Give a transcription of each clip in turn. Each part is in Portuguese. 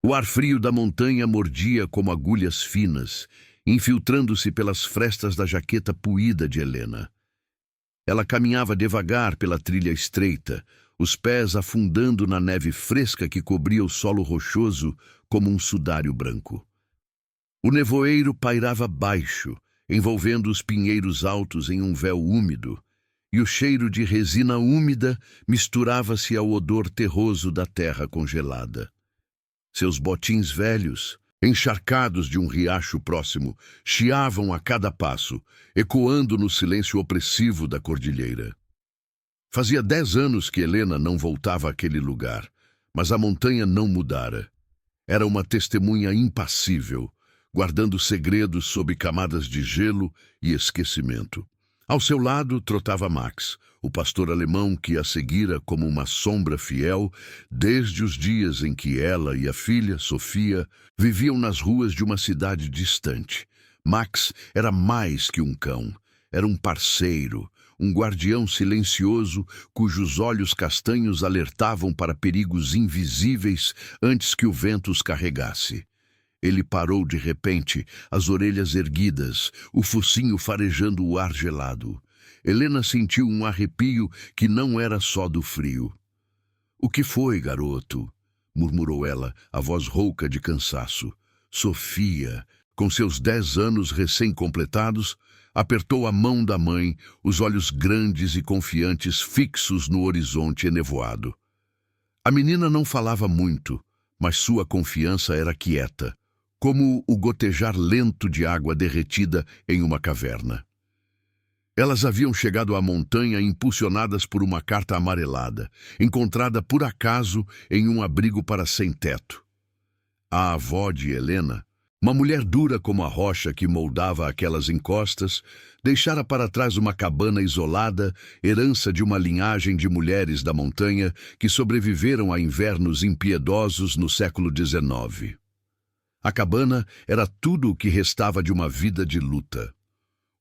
O ar frio da montanha mordia como agulhas finas, infiltrando-se pelas frestas da jaqueta puída de Helena. Ela caminhava devagar pela trilha estreita, os pés afundando na neve fresca que cobria o solo rochoso como um sudário branco. O nevoeiro pairava baixo, envolvendo os pinheiros altos em um véu úmido, e o cheiro de resina úmida misturava-se ao odor terroso da terra congelada. Seus botins velhos, encharcados de um riacho próximo, chiavam a cada passo, ecoando no silêncio opressivo da cordilheira. Fazia 10 anos que Helena não voltava àquele lugar, mas a montanha não mudara. Era uma testemunha impassível, guardando segredos sob camadas de gelo e esquecimento. Ao seu lado trotava Max, o pastor alemão que a seguira como uma sombra fiel desde os dias em que ela e a filha, Sofia, viviam nas ruas de uma cidade distante. Max era mais que um cão, era um parceiro, um guardião silencioso cujos olhos castanhos alertavam para perigos invisíveis antes que o vento os carregasse. Ele parou de repente, as orelhas erguidas, o focinho farejando o ar gelado. Helena sentiu um arrepio que não era só do frio. — O que foi, garoto? Murmurou ela, a voz rouca de cansaço. Sofia, com seus 10 anos recém-completados, apertou a mão da mãe, os olhos grandes e confiantes fixos no horizonte enevoado. A menina não falava muito, mas sua confiança era quieta, como o gotejar lento de água derretida em uma caverna. Elas haviam chegado à montanha impulsionadas por uma carta amarelada, encontrada por acaso em um abrigo para sem-teto. A avó de Helena, uma mulher dura como a rocha que moldava aquelas encostas, deixara para trás uma cabana isolada, herança de uma linhagem de mulheres da montanha que sobreviveram a invernos impiedosos no século XIX. A cabana era tudo o que restava de uma vida de luta.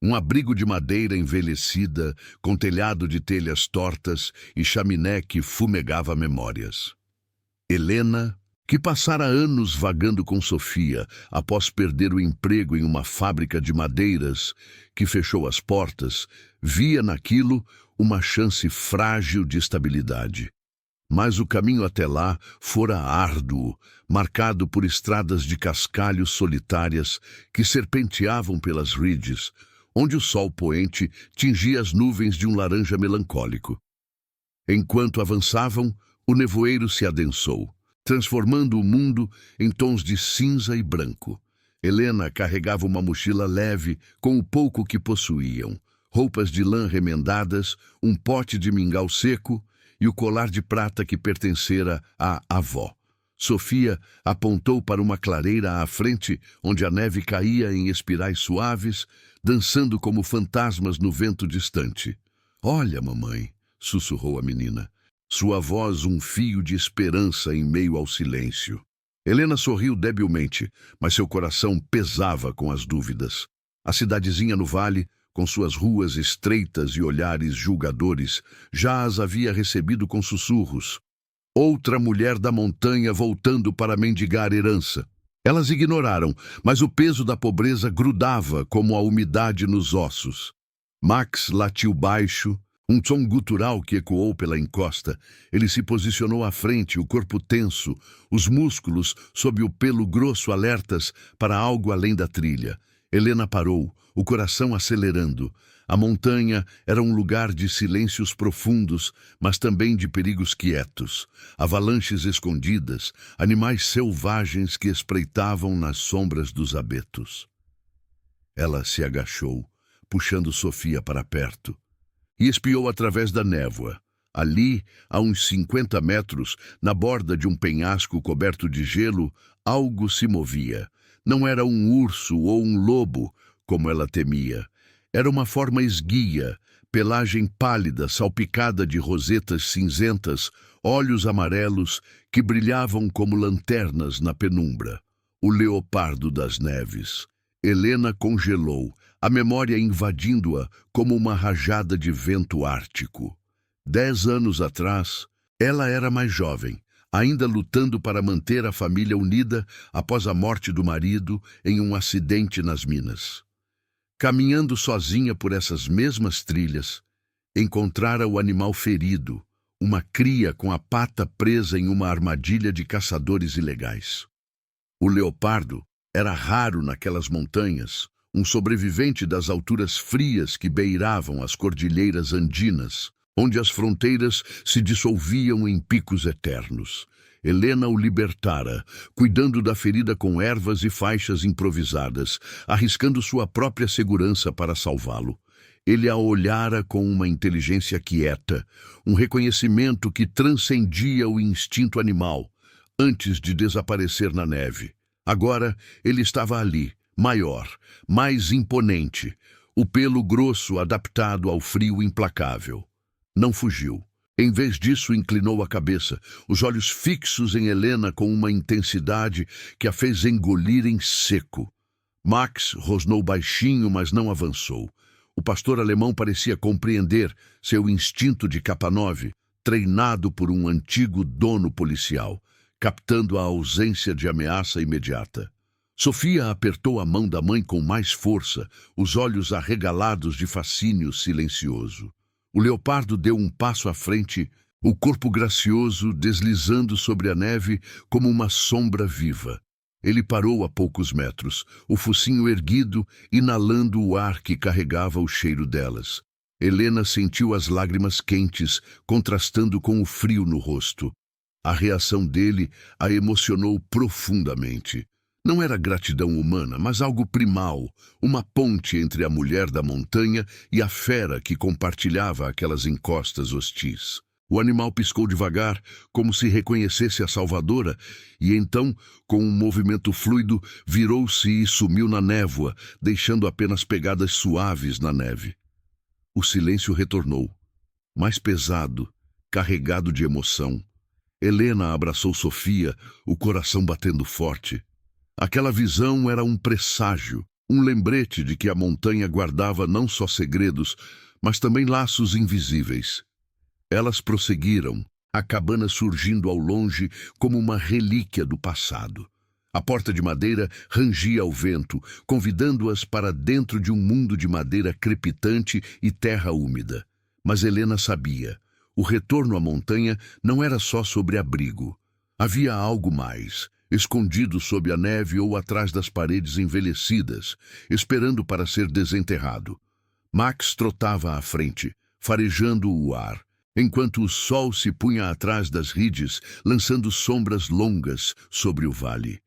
Um abrigo de madeira envelhecida, com telhado de telhas tortas e chaminé que fumegava memórias. Helena, que passara anos vagando com Sofia após perder o emprego em uma fábrica de madeiras que fechou as portas, via naquilo uma chance frágil de estabilidade. Mas o caminho até lá fora árduo, marcado por estradas de cascalhos solitárias que serpenteavam pelas ridges, onde o sol poente tingia as nuvens de um laranja melancólico. Enquanto avançavam, o nevoeiro se adensou, transformando o mundo em tons de cinza e branco. Helena carregava uma mochila leve com o pouco que possuíam, roupas de lã remendadas, um pote de mingau seco e o colar de prata que pertencera à avó. Sofia apontou para uma clareira à frente, onde a neve caía em espirais suaves, dançando como fantasmas no vento distante. — Olha, mamãe, sussurrou a menina. Sua voz um fio de esperança em meio ao silêncio. Helena sorriu debilmente, mas seu coração pesava com as dúvidas. A cidadezinha no vale, com suas ruas estreitas e olhares julgadores, já as havia recebido com sussurros. Outra mulher da montanha voltando para mendigar herança. Elas ignoraram, mas o peso da pobreza grudava como a umidade nos ossos. Max latiu baixo, um som gutural que ecoou pela encosta. Ele se posicionou à frente, o corpo tenso, os músculos sob o pelo grosso alertas para algo além da trilha. Helena parou, o coração acelerando. A montanha era um lugar de silêncios profundos, mas também de perigos quietos. Avalanches escondidas, animais selvagens que espreitavam nas sombras dos abetos. Ela se agachou, puxando Sofia para perto, e espiou através da névoa. Ali, a uns 50 metros, na borda de um penhasco coberto de gelo, algo se movia. Não era um urso ou um lobo, como ela temia. Era uma forma esguia, pelagem pálida salpicada de rosetas cinzentas, olhos amarelos que brilhavam como lanternas na penumbra. O leopardo das neves. Helena congelou, a memória invadindo-a como uma rajada de vento ártico. 10 anos atrás, ela era mais jovem, ainda lutando para manter a família unida após a morte do marido em um acidente nas minas. Caminhando sozinha por essas mesmas trilhas, encontrara o animal ferido, uma cria com a pata presa em uma armadilha de caçadores ilegais. O leopardo era raro naquelas montanhas, um sobrevivente das alturas frias que beiravam as cordilheiras andinas, onde as fronteiras se dissolviam em picos eternos. Helena o libertara, cuidando da ferida com ervas e faixas improvisadas, arriscando sua própria segurança para salvá-lo. Ele a olhara com uma inteligência quieta, um reconhecimento que transcendia o instinto animal, antes de desaparecer na neve. Agora ele estava ali, maior, mais imponente, o pelo grosso adaptado ao frio implacável. Não fugiu. Em vez disso, inclinou a cabeça, os olhos fixos em Helena com uma intensidade que a fez engolir em seco. Max rosnou baixinho, mas não avançou. O pastor alemão parecia compreender seu instinto de K9, treinado por um antigo dono policial, captando a ausência de ameaça imediata. Sofia apertou a mão da mãe com mais força, os olhos arregalados de fascínio silencioso. O leopardo deu um passo à frente, o corpo gracioso deslizando sobre a neve como uma sombra viva. Ele parou a poucos metros, o focinho erguido, inalando o ar que carregava o cheiro delas. Helena sentiu as lágrimas quentes, contrastando com o frio no rosto. A reação dele a emocionou profundamente. Não era gratidão humana, mas algo primal, uma ponte entre a mulher da montanha e a fera que compartilhava aquelas encostas hostis. O animal piscou devagar, como se reconhecesse a salvadora, e então, com um movimento fluido, virou-se e sumiu na névoa, deixando apenas pegadas suaves na neve. O silêncio retornou, mais pesado, carregado de emoção. Helena abraçou Sofia, o coração batendo forte. Aquela visão era um presságio, um lembrete de que a montanha guardava não só segredos, mas também laços invisíveis. Elas prosseguiram, a cabana surgindo ao longe como uma relíquia do passado. A porta de madeira rangia ao vento, convidando-as para dentro de um mundo de madeira crepitante e terra úmida. Mas Helena sabia, o retorno à montanha não era só sobre abrigo. Havia algo mais, escondido sob a neve ou atrás das paredes envelhecidas, esperando para ser desenterrado. Max trotava à frente, farejando o ar, enquanto o sol se punha atrás das rides, lançando sombras longas sobre o vale.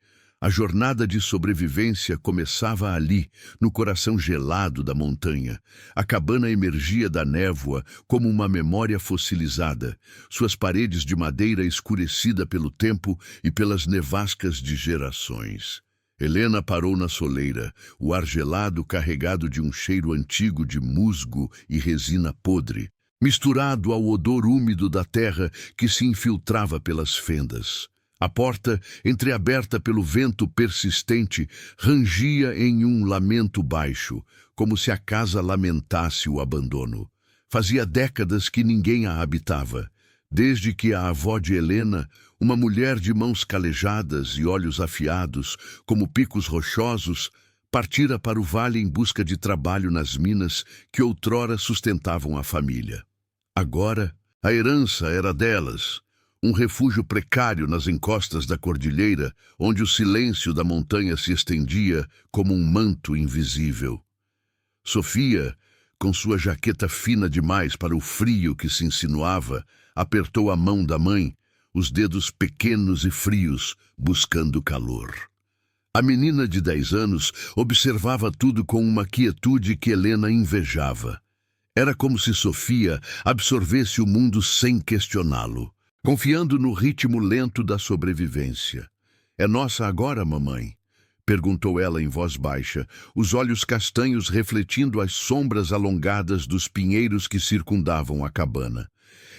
A jornada de sobrevivência começava ali, no coração gelado da montanha. A cabana emergia da névoa como uma memória fossilizada, suas paredes de madeira escurecida pelo tempo e pelas nevascas de gerações. Helena parou na soleira, o ar gelado carregado de um cheiro antigo de musgo e resina podre, misturado ao odor úmido da terra que se infiltrava pelas fendas. A porta, entreaberta pelo vento persistente, rangia em um lamento baixo, como se a casa lamentasse o abandono. Fazia décadas que ninguém a habitava, desde que a avó de Helena, uma mulher de mãos calejadas e olhos afiados, como picos rochosos, partira para o vale em busca de trabalho nas minas que outrora sustentavam a família. Agora, a herança era delas, um refúgio precário nas encostas da cordilheira, onde o silêncio da montanha se estendia como um manto invisível. Sofia, com sua jaqueta fina demais para o frio que se insinuava, apertou a mão da mãe, os dedos pequenos e frios, buscando calor. A menina de 10 anos observava tudo com uma quietude que Helena invejava. Era como se Sofia absorvesse o mundo sem questioná-lo, confiando no ritmo lento da sobrevivência. "É nossa agora, mamãe?" perguntou ela em voz baixa, os olhos castanhos refletindo as sombras alongadas dos pinheiros que circundavam a cabana.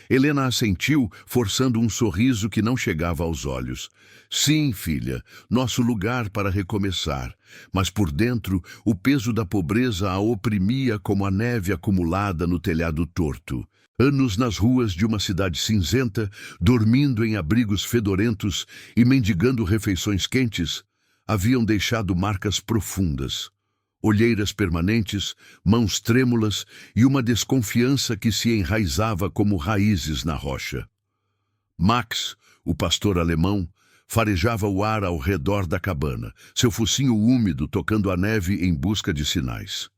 Helena assentiu, forçando um sorriso que não chegava aos olhos. "Sim, filha, nosso lugar para recomeçar." Mas por dentro, o peso da pobreza a oprimia como a neve acumulada no telhado torto. Anos nas ruas de uma cidade cinzenta, dormindo em abrigos fedorentos e mendigando refeições quentes, haviam deixado marcas profundas. Olheiras permanentes, mãos trêmulas e uma desconfiança que se enraizava como raízes na rocha. Max, o pastor alemão, farejava o ar ao redor da cabana, seu focinho úmido tocando a neve em busca de sinais.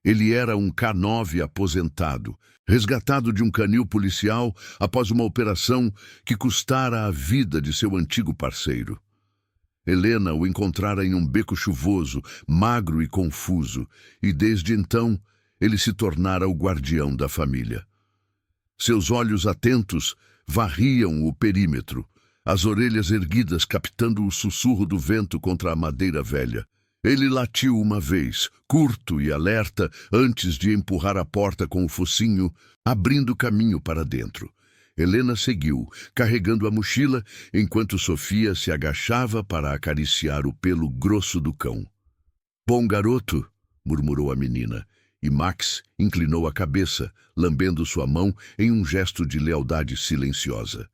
Ele era um K9 aposentado, resgatado de um canil policial após uma operação que custara a vida de seu antigo parceiro. Helena o encontrara em um beco chuvoso, magro e confuso, e desde então ele se tornara o guardião da família. Seus olhos atentos varriam o perímetro, as orelhas erguidas captando o sussurro do vento contra a madeira velha. Ele latiu uma vez, curto e alerta, antes de empurrar a porta com o focinho, abrindo caminho para dentro. Helena seguiu, carregando a mochila, enquanto Sofia se agachava para acariciar o pelo grosso do cão. "Bom garoto", murmurou a menina, e Max inclinou a cabeça, lambendo sua mão em um gesto de lealdade silenciosa.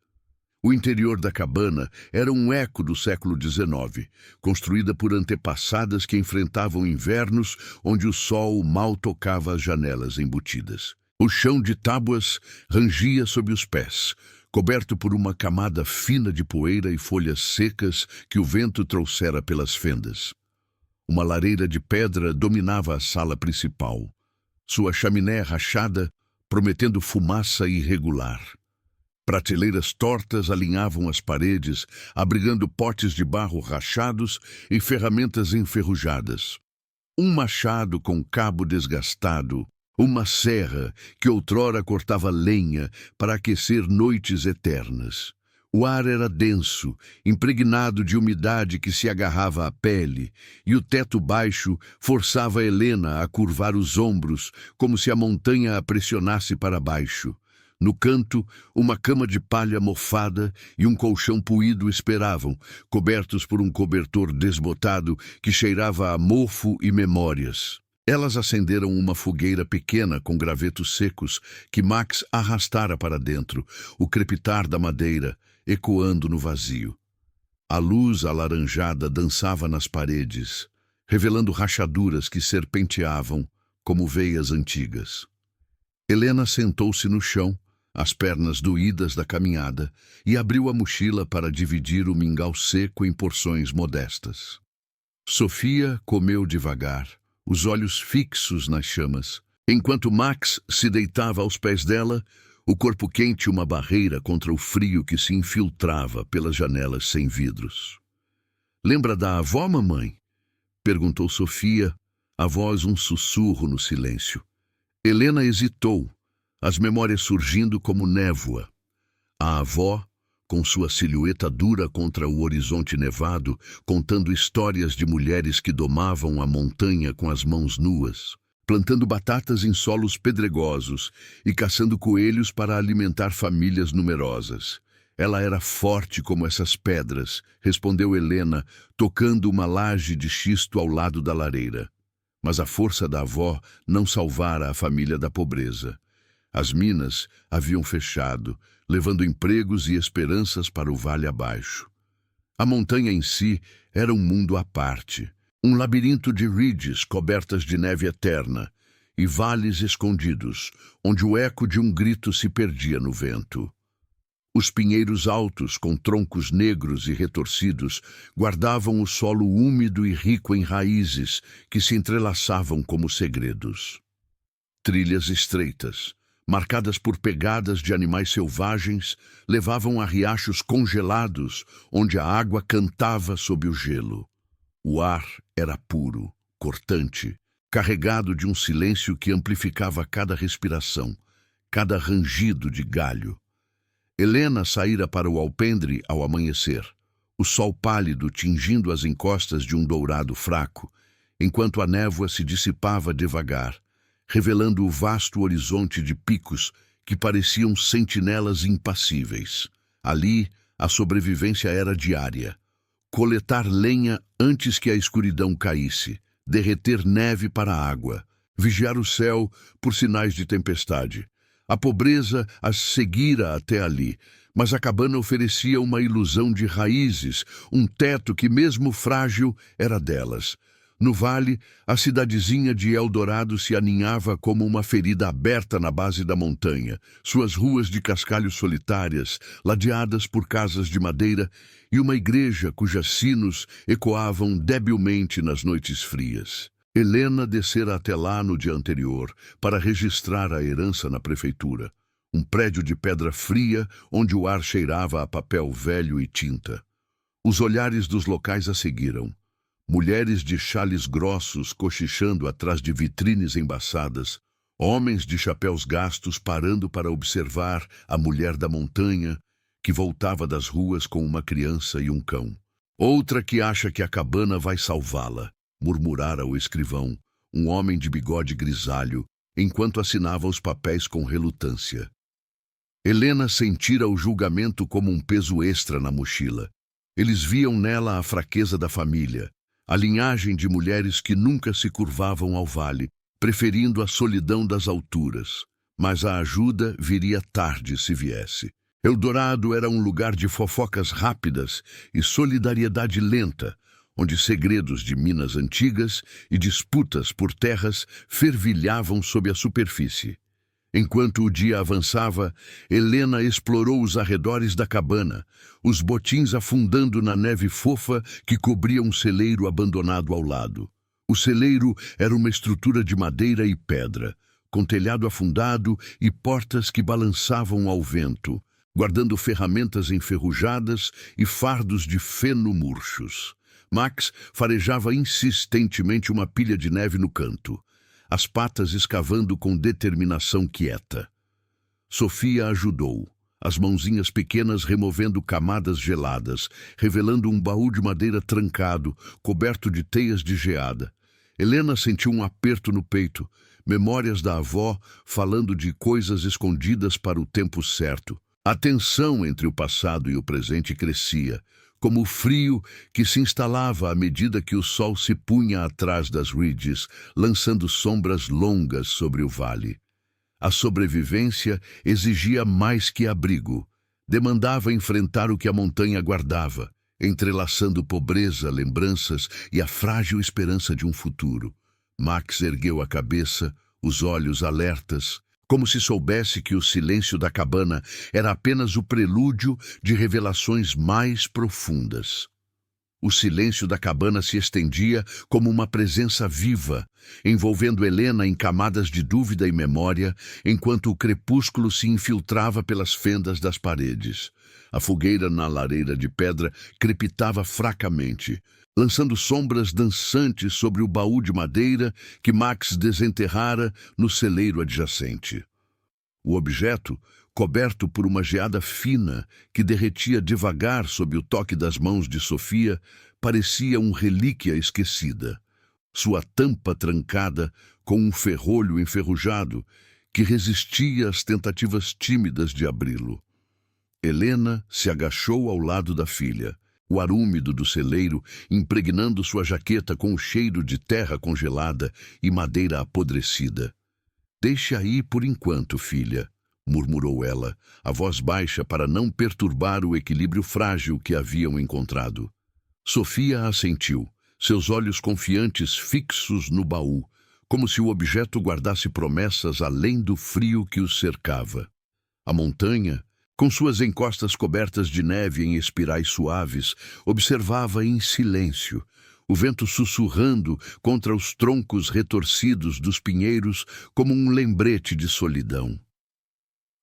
O interior da cabana era um eco do século XIX, construída por antepassadas que enfrentavam invernos onde o sol mal tocava as janelas embutidas. O chão de tábuas rangia sob os pés, coberto por uma camada fina de poeira e folhas secas que o vento trouxera pelas fendas. Uma lareira de pedra dominava a sala principal, sua chaminé rachada, prometendo fumaça irregular. Prateleiras tortas alinhavam as paredes, abrigando potes de barro rachados e ferramentas enferrujadas. Um machado com cabo desgastado, uma serra que outrora cortava lenha para aquecer noites eternas. O ar era denso, impregnado de umidade que se agarrava à pele, e o teto baixo forçava Helena a curvar os ombros, como se a montanha a pressionasse para baixo. No canto, uma cama de palha mofada e um colchão puído esperavam, cobertos por um cobertor desbotado que cheirava a mofo e memórias. Elas acenderam uma fogueira pequena com gravetos secos que Max arrastara para dentro, o crepitar da madeira, ecoando no vazio. A luz alaranjada dançava nas paredes, revelando rachaduras que serpenteavam como veias antigas. Helena sentou-se no chão, as pernas doídas da caminhada, e abriu a mochila para dividir o mingau seco em porções modestas. Sofia comeu devagar, os olhos fixos nas chamas, enquanto Max se deitava aos pés dela, o corpo quente uma barreira contra o frio que se infiltrava pelas janelas sem vidros. "Lembra da avó, mamãe?" perguntou Sofia, a voz um sussurro no silêncio. Helena hesitou, as memórias surgindo como névoa. A avó, com sua silhueta dura contra o horizonte nevado, contando histórias de mulheres que domavam a montanha com as mãos nuas, plantando batatas em solos pedregosos e caçando coelhos para alimentar famílias numerosas. "Ela era forte como essas pedras", respondeu Helena, tocando uma laje de xisto ao lado da lareira. Mas a força da avó não salvara a família da pobreza. As minas haviam fechado, levando empregos e esperanças para o vale abaixo. A montanha em si era um mundo à parte, um labirinto de ridges cobertas de neve eterna e vales escondidos, onde o eco de um grito se perdia no vento. Os pinheiros altos, com troncos negros e retorcidos, guardavam o solo úmido e rico em raízes que se entrelaçavam como segredos. Trilhas estreitas, marcadas por pegadas de animais selvagens, levavam a riachos congelados, onde a água cantava sob o gelo. O ar era puro, cortante, carregado de um silêncio que amplificava cada respiração, cada rangido de galho. Helena saíra para o alpendre ao amanhecer, o sol pálido tingindo as encostas de um dourado fraco, enquanto a névoa se dissipava devagar, revelando o vasto horizonte de picos que pareciam sentinelas impassíveis. Ali, a sobrevivência era diária. Coletar lenha antes que a escuridão caísse, derreter neve para a água, vigiar o céu por sinais de tempestade, A pobreza as seguira até ali, mas a cabana oferecia uma ilusão de raízes, um teto que, mesmo frágil, era delas. No vale, a cidadezinha de Eldorado se aninhava como uma ferida aberta na base da montanha, suas ruas de cascalhos solitárias, ladeadas por casas de madeira, e uma igreja cujos sinos ecoavam debilmente nas noites frias. Helena descera até lá no dia anterior para registrar a herança na prefeitura, um prédio de pedra fria onde o ar cheirava a papel velho e tinta. Os olhares dos locais a seguiram. Mulheres de xales grossos cochichando atrás de vitrines embaçadas, homens de chapéus gastos parando para observar a mulher da montanha, que voltava das ruas com uma criança e um cão. Outra que acha que a cabana vai salvá-la, murmurara o escrivão, um homem de bigode grisalho, enquanto assinava os papéis com relutância. Helena sentira o julgamento como um peso extra na mochila. Eles viam nela a fraqueza da família, a linhagem de mulheres que nunca se curvavam ao vale, preferindo a solidão das alturas. Mas a ajuda viria tarde se viesse. Eldorado era um lugar de fofocas rápidas e solidariedade lenta, onde segredos de minas antigas e disputas por terras fervilhavam sob a superfície. Enquanto o dia avançava, Helena explorou os arredores da cabana, os botins afundando na neve fofa que cobria um celeiro abandonado ao lado. O celeiro era uma estrutura de madeira e pedra, com telhado afundado e portas que balançavam ao vento, guardando ferramentas enferrujadas e fardos de feno murchos. Max farejava insistentemente uma pilha de neve no canto, as patas escavando com determinação quieta. Sofia ajudou, as mãozinhas pequenas removendo camadas geladas, revelando um baú de madeira trancado, coberto de teias de geada. Helena sentiu um aperto no peito, memórias da avó falando de coisas escondidas para o tempo certo. A tensão entre o passado e o presente crescia, como o frio que se instalava à medida que o sol se punha atrás das ridges, lançando sombras longas sobre o vale. A sobrevivência exigia mais que abrigo. Demandava enfrentar o que a montanha guardava, entrelaçando pobreza, lembranças e a frágil esperança de um futuro. Max ergueu a cabeça, os olhos alertas, como se soubesse que o silêncio da cabana era apenas o prelúdio de revelações mais profundas. O silêncio da cabana se estendia como uma presença viva, envolvendo Helena em camadas de dúvida e memória, enquanto o crepúsculo se infiltrava pelas fendas das paredes. A fogueira na lareira de pedra crepitava fracamente, lançando sombras dançantes sobre o baú de madeira que Max desenterrara no celeiro adjacente. O objeto, coberto por uma geada fina que derretia devagar sob o toque das mãos de Sofia, parecia uma relíquia esquecida. Sua tampa trancada com um ferrolho enferrujado que resistia às tentativas tímidas de abri-lo. Helena se agachou ao lado da filha, o ar úmido do celeiro impregnando sua jaqueta com o cheiro de terra congelada e madeira apodrecida. «Deixe aí por enquanto, filha», murmurou ela, a voz baixa para não perturbar o equilíbrio frágil que haviam encontrado. Sofia assentiu, seus olhos confiantes fixos no baú, como se o objeto guardasse promessas além do frio que os cercava. A montanha, com suas encostas cobertas de neve em espirais suaves, observava em silêncio, o vento sussurrando contra os troncos retorcidos dos pinheiros como um lembrete de solidão.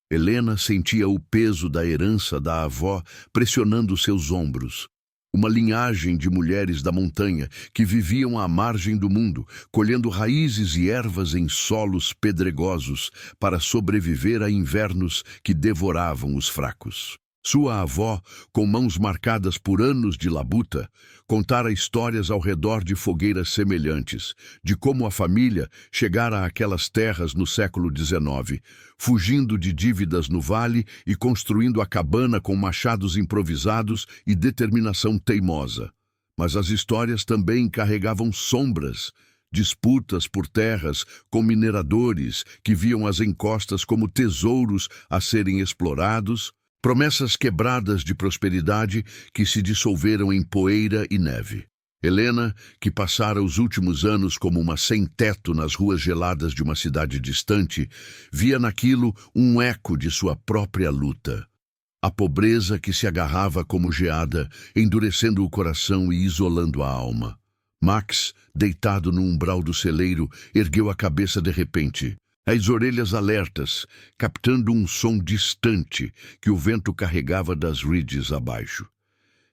Helena sentia o peso da herança da avó pressionando seus ombros. Uma linhagem de mulheres da montanha que viviam à margem do mundo, colhendo raízes e ervas em solos pedregosos para sobreviver a invernos que devoravam os fracos. Sua avó, com mãos marcadas por anos de labuta, contara histórias ao redor de fogueiras semelhantes, de como a família chegara àquelas terras no século XIX, fugindo de dívidas no vale e construindo a cabana com machados improvisados e determinação teimosa. Mas as histórias também carregavam sombras, disputas por terras com mineradores que viam as encostas como tesouros a serem explorados, promessas quebradas de prosperidade que se dissolveram em poeira e neve. Helena, que passara os últimos anos como uma sem-teto nas ruas geladas de uma cidade distante, via naquilo um eco de sua própria luta. A pobreza que se agarrava como geada, endurecendo o coração e isolando a alma. Max, deitado no umbral do celeiro, ergueu a cabeça de repente, as orelhas alertas, captando um som distante que o vento carregava das redes abaixo.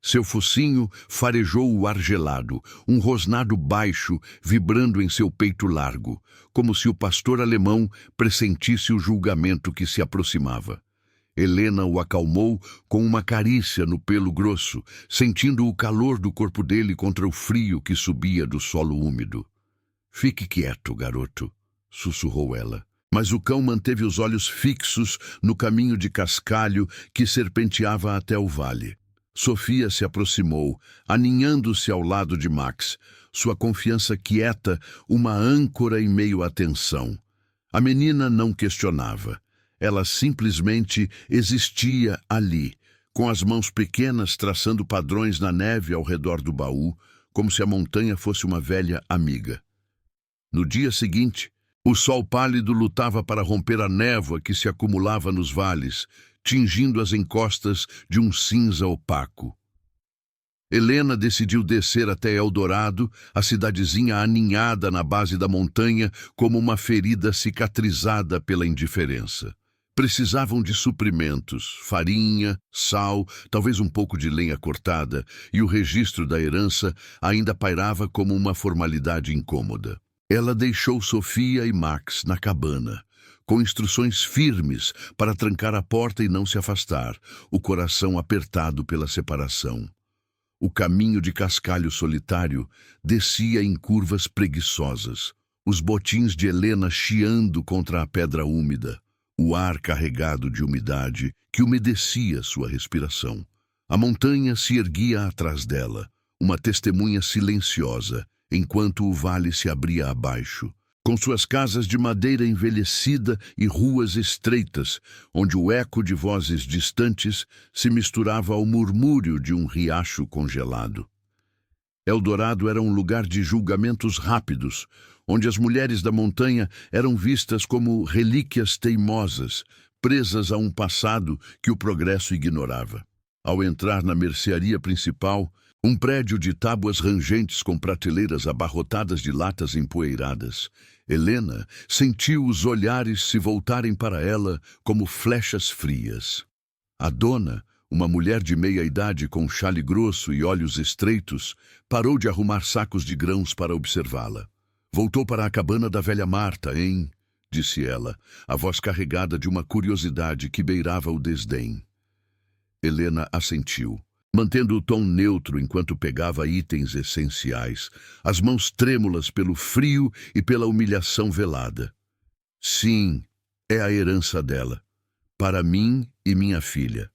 Seu focinho farejou o ar gelado, um rosnado baixo vibrando em seu peito largo, como se o pastor alemão pressentisse o julgamento que se aproximava. Helena o acalmou com uma carícia no pelo grosso, sentindo o calor do corpo dele contra o frio que subia do solo úmido. "Fique quieto, garoto", sussurrou ela. Mas o cão manteve os olhos fixos no caminho de cascalho que serpenteava até o vale. Sofia se aproximou, aninhando-se ao lado de Max, sua confiança quieta, uma âncora em meio à tensão. A menina não questionava. Ela simplesmente existia ali, com as mãos pequenas traçando padrões na neve ao redor do baú, como se a montanha fosse uma velha amiga. No dia seguinte, o sol pálido lutava para romper a névoa que se acumulava nos vales, tingindo as encostas de um cinza opaco. Helena decidiu descer até Eldorado, a cidadezinha aninhada na base da montanha como uma ferida cicatrizada pela indiferença. Precisavam de suprimentos, farinha, sal, talvez um pouco de lenha cortada, e o registro da herança ainda pairava como uma formalidade incômoda. Ela deixou Sofia e Max na cabana, com instruções firmes para trancar a porta e não se afastar, o coração apertado pela separação. O caminho de cascalho solitário descia em curvas preguiçosas, os botins de Helena chiando contra a pedra úmida, o ar carregado de umidade que umedecia sua respiração. A montanha se erguia atrás dela, uma testemunha silenciosa, enquanto o vale se abria abaixo, com suas casas de madeira envelhecida e ruas estreitas, onde o eco de vozes distantes se misturava ao murmúrio de um riacho congelado. Eldorado era um lugar de julgamentos rápidos, onde as mulheres da montanha eram vistas como relíquias teimosas, presas a um passado que o progresso ignorava. Ao entrar na mercearia principal, um prédio de tábuas rangentes com prateleiras abarrotadas de latas empoeiradas, Helena sentiu os olhares se voltarem para ela como flechas frias. A dona, uma mulher de meia-idade com chale grosso e olhos estreitos, parou de arrumar sacos de grãos para observá-la. "Voltou para a cabana da velha Marta, hein?", disse ela, a voz carregada de uma curiosidade que beirava o desdém. Helena assentiu, mantendo o tom neutro enquanto pegava itens essenciais, as mãos trêmulas pelo frio e pela humilhação velada. "Sim, é a herança dela, para mim e minha filha."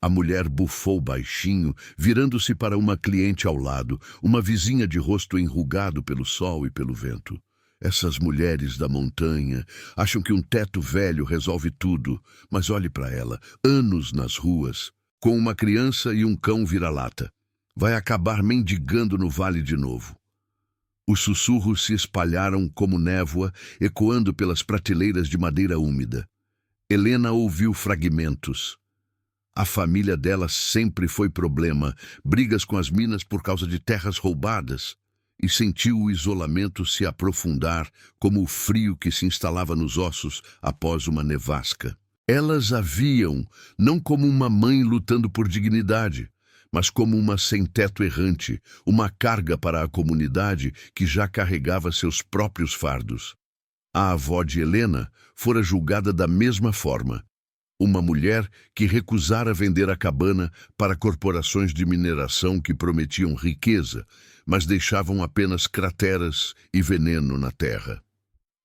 A mulher bufou baixinho, virando-se para uma cliente ao lado, uma vizinha de rosto enrugado pelo sol e pelo vento. "Essas mulheres da montanha acham que um teto velho resolve tudo, mas olhe para ela, anos nas ruas, com uma criança e um cão vira-lata. Vai acabar mendigando no vale de novo." Os sussurros se espalharam como névoa, ecoando pelas prateleiras de madeira úmida. Helena ouviu fragmentos. A família dela sempre foi problema, brigas com as minas por causa de terras roubadas, e sentiu o isolamento se aprofundar como o frio que se instalava nos ossos após uma nevasca. Elas a viam não como uma mãe lutando por dignidade, mas como uma sem-teto errante, uma carga para a comunidade que já carregava seus próprios fardos. A avó de Helena fora julgada da mesma forma. Uma mulher que recusara vender a cabana para corporações de mineração que prometiam riqueza, mas deixavam apenas crateras e veneno na terra.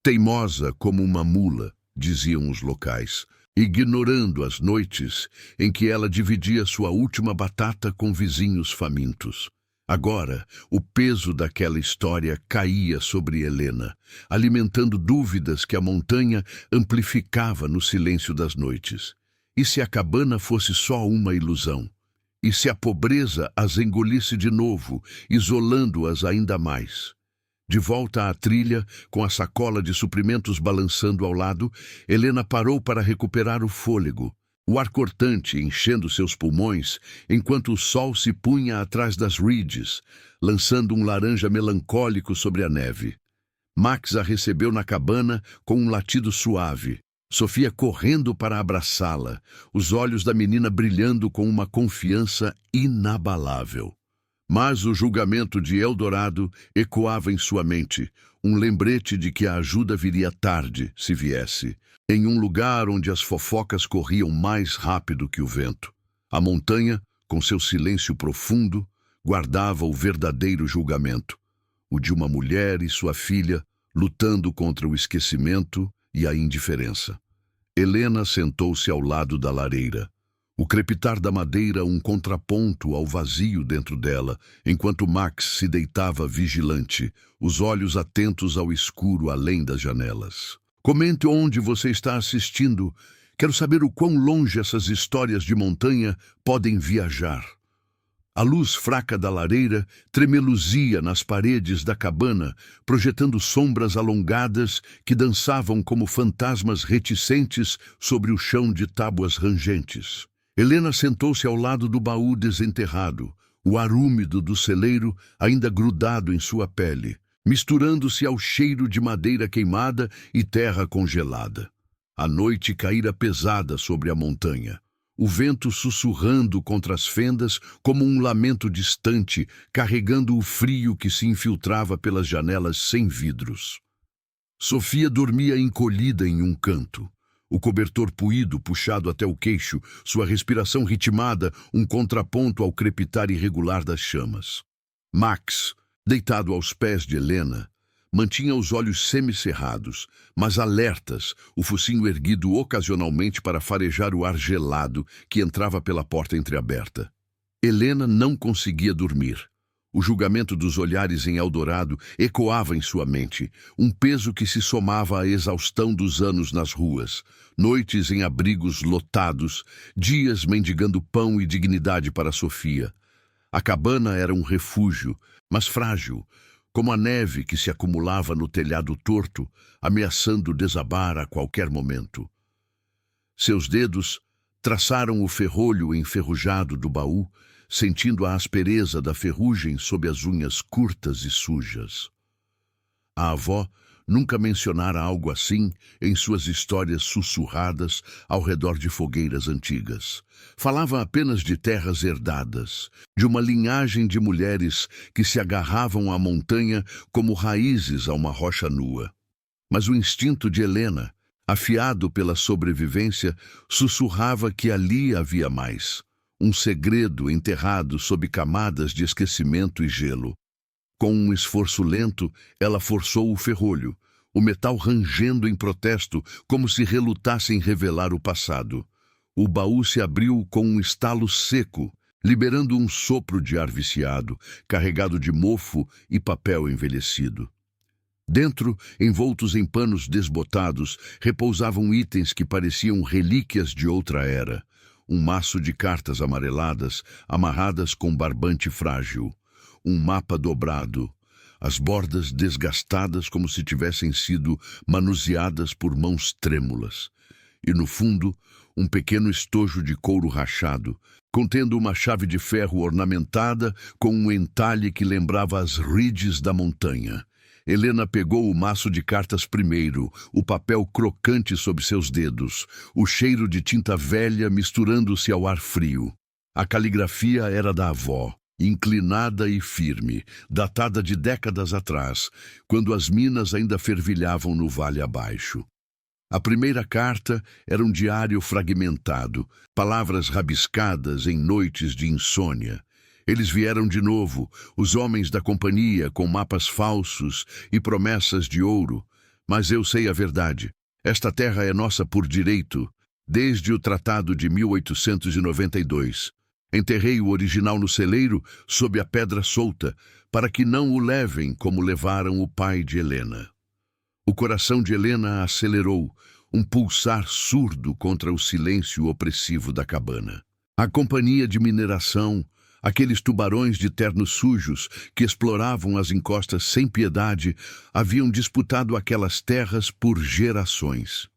Teimosa como uma mula, diziam os locais, ignorando as noites em que ela dividia sua última batata com vizinhos famintos. Agora, o peso daquela história caía sobre Helena, alimentando dúvidas que a montanha amplificava no silêncio das noites. E se a cabana fosse só uma ilusão? E se a pobreza as engolisse de novo, isolando-as ainda mais? De volta à trilha, com a sacola de suprimentos balançando ao lado, Helena parou para recuperar o fôlego. O ar cortante enchendo seus pulmões, enquanto o sol se punha atrás das reeds, lançando um laranja melancólico sobre a neve. Max a recebeu na cabana com um latido suave. Sofia correndo para abraçá-la, os olhos da menina brilhando com uma confiança inabalável. Mas o julgamento de Eldorado ecoava em sua mente, um lembrete de que a ajuda viria tarde, se viesse, em um lugar onde as fofocas corriam mais rápido que o vento. A montanha, com seu silêncio profundo, guardava o verdadeiro julgamento, o de uma mulher e sua filha lutando contra o esquecimento e a indiferença. Helena sentou-se ao lado da lareira. O crepitar da madeira um contraponto ao vazio dentro dela, enquanto Max se deitava vigilante, os olhos atentos ao escuro além das janelas. Comente onde você está assistindo. Quero saber o quão longe essas histórias de montanha podem viajar. A luz fraca da lareira tremeluzia nas paredes da cabana, projetando sombras alongadas que dançavam como fantasmas reticentes sobre o chão de tábuas rangentes. Helena sentou-se ao lado do baú desenterrado, o ar úmido do celeiro ainda grudado em sua pele, misturando-se ao cheiro de madeira queimada e terra congelada. A noite caíra pesada sobre a montanha, o vento sussurrando contra as fendas como um lamento distante, carregando o frio que se infiltrava pelas janelas sem vidros. Sofia dormia encolhida em um canto. O cobertor puído puxado até o queixo, sua respiração ritmada, um contraponto ao crepitar irregular das chamas. Max, deitado aos pés de Helena, mantinha os olhos semicerrados, mas alertas, o focinho erguido ocasionalmente para farejar o ar gelado que entrava pela porta entreaberta. Helena não conseguia dormir. O julgamento dos olhares em Eldorado ecoava em sua mente, um peso que se somava à exaustão dos anos nas ruas, noites em abrigos lotados, dias mendigando pão e dignidade para Sofia. A cabana era um refúgio, mas frágil, como a neve que se acumulava no telhado torto, ameaçando desabar a qualquer momento. Seus dedos traçaram o ferrolho enferrujado do baú, sentindo a aspereza da ferrugem sob as unhas curtas e sujas. A avó nunca mencionara algo assim em suas histórias sussurradas ao redor de fogueiras antigas. Falava apenas de terras herdadas, de uma linhagem de mulheres que se agarravam à montanha como raízes a uma rocha nua. Mas o instinto de Helena, afiado pela sobrevivência, sussurrava que ali havia mais. Um segredo enterrado sob camadas de esquecimento e gelo. Com um esforço lento, ela forçou o ferrolho, o metal rangendo em protesto, como se relutasse em revelar o passado. O baú se abriu com um estalo seco, liberando um sopro de ar viciado, carregado de mofo e papel envelhecido. Dentro, envoltos em panos desbotados, repousavam itens que pareciam relíquias de outra era. Um maço de cartas amareladas, amarradas com barbante frágil. Um mapa dobrado, as bordas desgastadas como se tivessem sido manuseadas por mãos trêmulas. E no fundo, um pequeno estojo de couro rachado, contendo uma chave de ferro ornamentada com um entalhe que lembrava as reeds da montanha. Helena pegou o maço de cartas primeiro, o papel crocante sob seus dedos, o cheiro de tinta velha misturando-se ao ar frio. A caligrafia era da avó, inclinada e firme, datada de décadas atrás, quando as minas ainda fervilhavam no vale abaixo. A primeira carta era um diário fragmentado, palavras rabiscadas em noites de insônia. Eles vieram de novo, os homens da companhia, com mapas falsos e promessas de ouro. Mas eu sei a verdade. Esta terra é nossa por direito, desde o Tratado de 1892. Enterrei o original no celeiro, sob a pedra solta, para que não o levem como levaram o pai de Helena. O coração de Helena acelerou, um pulsar surdo contra o silêncio opressivo da cabana. A companhia de mineração, aqueles tubarões de ternos sujos que exploravam as encostas sem piedade, haviam disputado aquelas terras por gerações.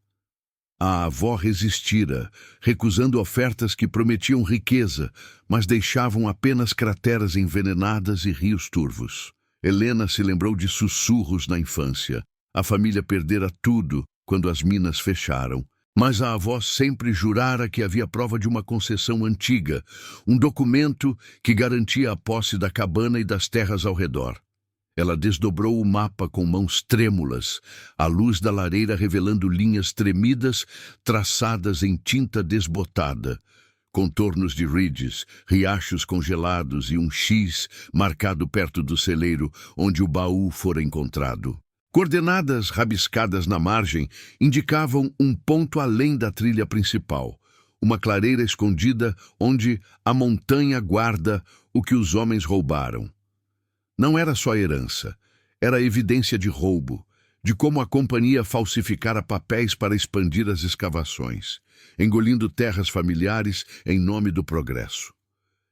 A avó resistira, recusando ofertas que prometiam riqueza, mas deixavam apenas crateras envenenadas e rios turvos. Helena se lembrou de sussurros na infância. A família perdera tudo quando as minas fecharam. Mas a avó sempre jurara que havia prova de uma concessão antiga, um documento que garantia a posse da cabana e das terras ao redor. Ela desdobrou o mapa com mãos trêmulas, a luz da lareira revelando linhas tremidas traçadas em tinta desbotada, contornos de ridges, riachos congelados e um X marcado perto do celeiro onde o baú fora encontrado. Coordenadas rabiscadas na margem indicavam um ponto além da trilha principal, uma clareira escondida onde a montanha guarda o que os homens roubaram. Não era só herança, era evidência de roubo, de como a companhia falsificara papéis para expandir as escavações, engolindo terras familiares em nome do progresso.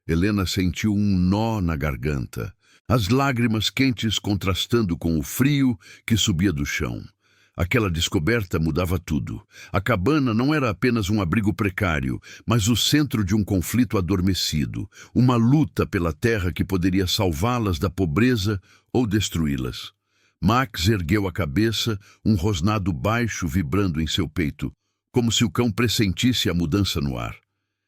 Helena sentiu um nó na garganta, as lágrimas quentes contrastando com o frio que subia do chão. Aquela descoberta mudava tudo. A cabana não era apenas um abrigo precário, mas o centro de um conflito adormecido, uma luta pela terra que poderia salvá-las da pobreza ou destruí-las. Max ergueu a cabeça, um rosnado baixo vibrando em seu peito, como se o cão pressentisse a mudança no ar.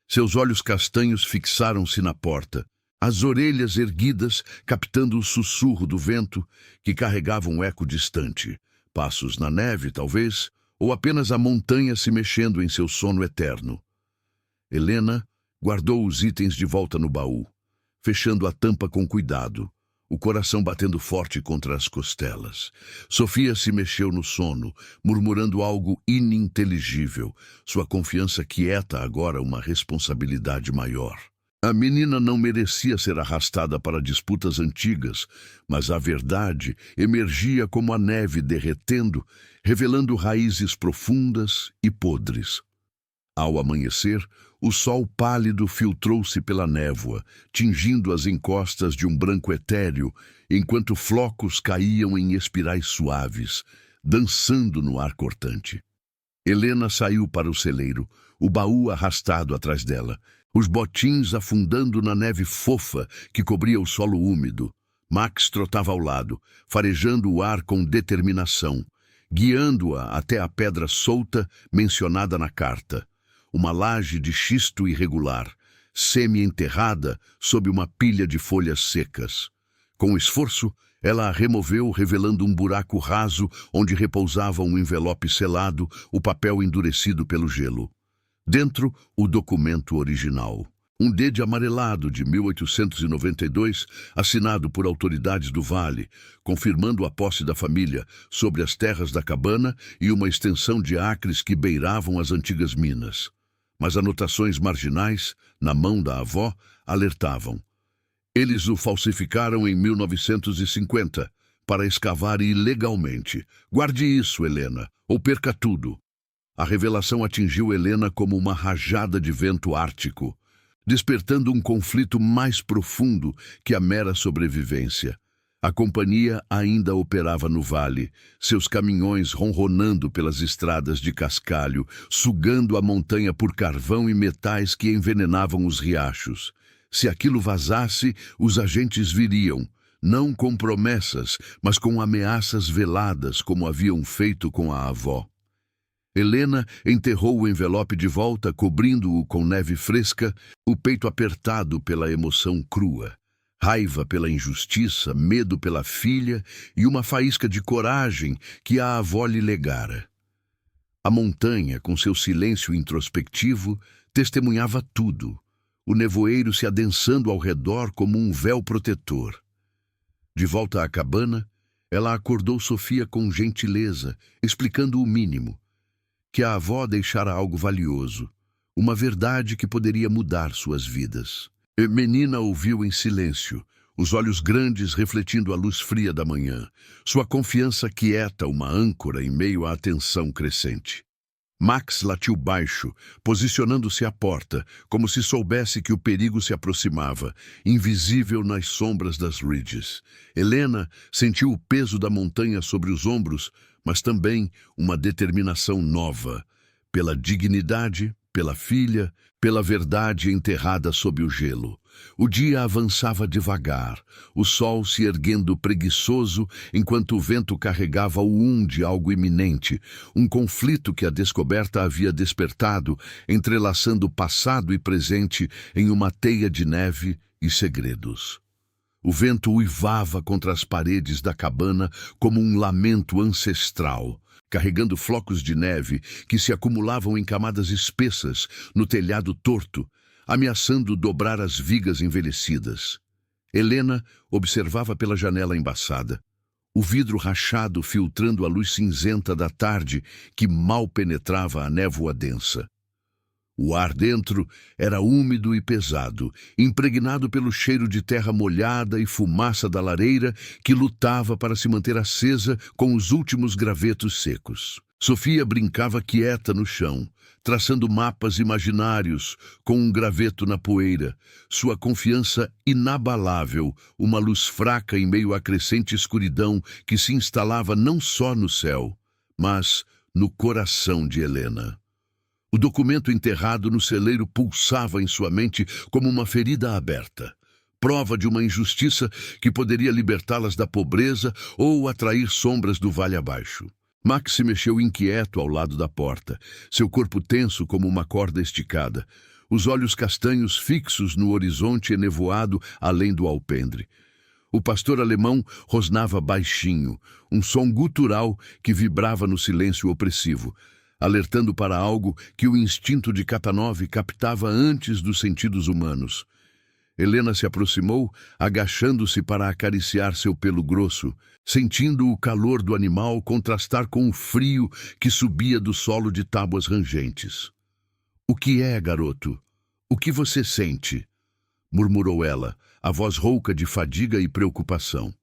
Seus olhos castanhos fixaram-se na porta, as orelhas erguidas captando o sussurro do vento que carregava um eco distante. Passos na neve, talvez, ou apenas a montanha se mexendo em seu sono eterno. Helena guardou os itens de volta no baú, fechando a tampa com cuidado, o coração batendo forte contra as costelas. Sofia se mexeu no sono, murmurando algo ininteligível, sua confiança quieta agora uma responsabilidade maior. A menina não merecia ser arrastada para disputas antigas, mas a verdade emergia como a neve derretendo, revelando raízes profundas e podres. Ao amanhecer, o sol pálido filtrou-se pela névoa, tingindo as encostas de um branco etéreo, enquanto flocos caíam em espirais suaves, dançando no ar cortante. Helena saiu para o celeiro, o baú arrastado atrás dela, os botins afundando na neve fofa que cobria o solo úmido. Max trotava ao lado, farejando o ar com determinação, guiando-a até a pedra solta mencionada na carta, uma laje de xisto irregular, semi-enterrada sob uma pilha de folhas secas. Com esforço, ela a removeu, revelando um buraco raso onde repousava um envelope selado, o papel endurecido pelo gelo. Dentro, o documento original. Um D.D. amarelado de 1892, assinado por autoridades do Vale, confirmando a posse da família sobre as terras da cabana e uma extensão de acres que beiravam as antigas minas. Mas anotações marginais, na mão da avó, alertavam. Eles o falsificaram em 1950, para escavar ilegalmente. Guarde isso, Helena, ou perca tudo. A revelação atingiu Helena como uma rajada de vento ártico, despertando um conflito mais profundo que a mera sobrevivência. A companhia ainda operava no vale, seus caminhões ronronando pelas estradas de cascalho, sugando a montanha por carvão e metais que envenenavam os riachos. Se aquilo vazasse, os agentes viriam, não com promessas, mas com ameaças veladas, como haviam feito com a avó. Helena enterrou o envelope de volta, cobrindo-o com neve fresca, o peito apertado pela emoção crua. Raiva pela injustiça, medo pela filha e uma faísca de coragem que a avó lhe legara. A montanha, com seu silêncio introspectivo, testemunhava tudo, o nevoeiro se adensando ao redor como um véu protetor. De volta à cabana, ela acordou Sofia com gentileza, explicando o mínimo, que a avó deixara algo valioso, uma verdade que poderia mudar suas vidas. E Menina ouviu em silêncio, os olhos grandes refletindo a luz fria da manhã, sua confiança quieta uma âncora em meio à tensão crescente. Max latiu baixo, posicionando-se à porta, como se soubesse que o perigo se aproximava, invisível nas sombras das ridges. Helena sentiu o peso da montanha sobre os ombros, mas também uma determinação nova, pela dignidade, pela filha, pela verdade enterrada sob o gelo. O dia avançava devagar, o sol se erguendo preguiçoso enquanto o vento carregava o de algo iminente, um conflito que a descoberta havia despertado, entrelaçando passado e presente em uma teia de neve e segredos. O vento uivava contra as paredes da cabana como um lamento ancestral, carregando flocos de neve que se acumulavam em camadas espessas no telhado torto, ameaçando dobrar as vigas envelhecidas. Helena observava pela janela embaçada, o vidro rachado filtrando a luz cinzenta da tarde que mal penetrava a névoa densa. O ar dentro era úmido e pesado, impregnado pelo cheiro de terra molhada e fumaça da lareira que lutava para se manter acesa com os últimos gravetos secos. Sofia brincava quieta no chão, traçando mapas imaginários com um graveto na poeira, sua confiança inabalável, uma luz fraca em meio à crescente escuridão que se instalava não só no céu, mas no coração de Helena. O documento enterrado no celeiro pulsava em sua mente como uma ferida aberta, prova de uma injustiça que poderia libertá-las da pobreza ou atrair sombras do vale abaixo. Max se mexeu inquieto ao lado da porta, seu corpo tenso como uma corda esticada, os olhos castanhos fixos no horizonte enevoado além do alpendre. O pastor alemão rosnava baixinho, um som gutural que vibrava no silêncio opressivo, alertando para algo que o instinto de Katanov captava antes dos sentidos humanos. Helena se aproximou, agachando-se para acariciar seu pelo grosso, sentindo o calor do animal contrastar com o frio que subia do solo de tábuas rangentes. "O que é, garoto? O que você sente?" murmurou ela, a voz rouca de fadiga e preocupação.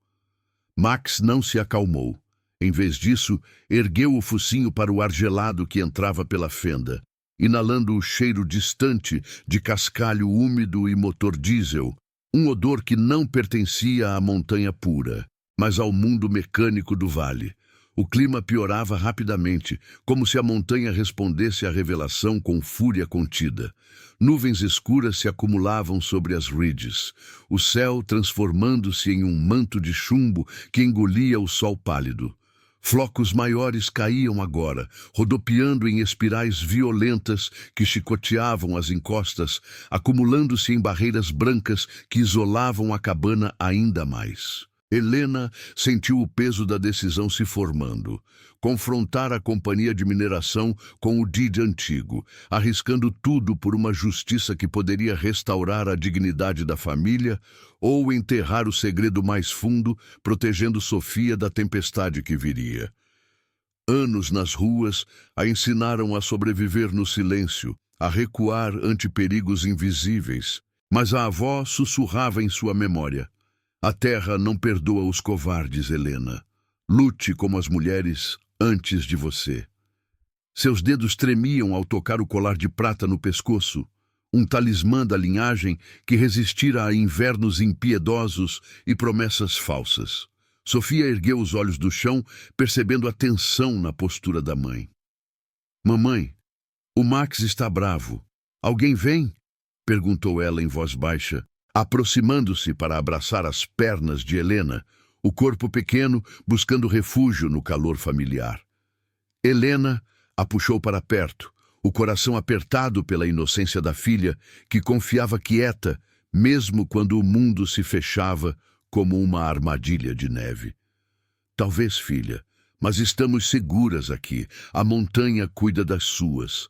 Max não se acalmou. Em vez disso, ergueu o focinho para o ar gelado que entrava pela fenda, inalando o cheiro distante de cascalho úmido e motor diesel, um odor que não pertencia à montanha pura, mas ao mundo mecânico do vale. O clima piorava rapidamente, como se a montanha respondesse à revelação com fúria contida. Nuvens escuras se acumulavam sobre as ridges, o céu transformando-se em um manto de chumbo que engolia o sol pálido. Flocos maiores caíam agora, rodopiando em espirais violentas que chicoteavam as encostas, acumulando-se em barreiras brancas que isolavam a cabana ainda mais. Helena sentiu o peso da decisão se formando. Confrontar a companhia de mineração com o Didi antigo, arriscando tudo por uma justiça que poderia restaurar a dignidade da família ou enterrar o segredo mais fundo, protegendo Sofia da tempestade que viria. Anos nas ruas a ensinaram a sobreviver no silêncio, a recuar ante perigos invisíveis, mas a avó sussurrava em sua memória: "A terra não perdoa os covardes, Helena. Lute como as mulheres antes de você." Seus dedos tremiam ao tocar o colar de prata no pescoço, um talismã da linhagem que resistira a invernos impiedosos e promessas falsas. Sofia ergueu os olhos do chão, percebendo a tensão na postura da mãe. "Mamãe, o Max está bravo. Alguém vem?" perguntou ela em voz baixa, aproximando-se para abraçar as pernas de Helena, o corpo pequeno buscando refúgio no calor familiar. Helena a puxou para perto, o coração apertado pela inocência da filha, que confiava quieta, mesmo quando o mundo se fechava como uma armadilha de neve. "Talvez, filha, mas estamos seguras aqui. A montanha cuida das suas."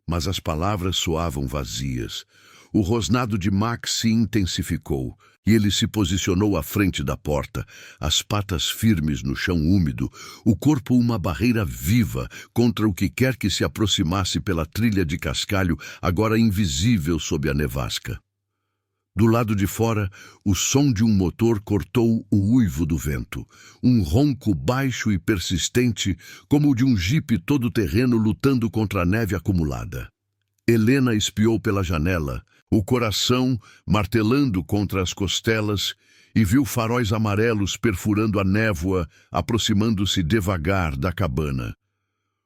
Mas as palavras soavam vazias. O rosnado de Max se intensificou e ele se posicionou à frente da porta, as patas firmes no chão úmido, o corpo uma barreira viva contra o que quer que se aproximasse pela trilha de cascalho, agora invisível sob a nevasca. Do lado de fora, o som de um motor cortou o uivo do vento. Um ronco baixo e persistente, como o de um jipe todo-terreno lutando contra a neve acumulada. Helena espiou pela janela, o coração martelando contra as costelas, e viu faróis amarelos perfurando a névoa, aproximando-se devagar da cabana.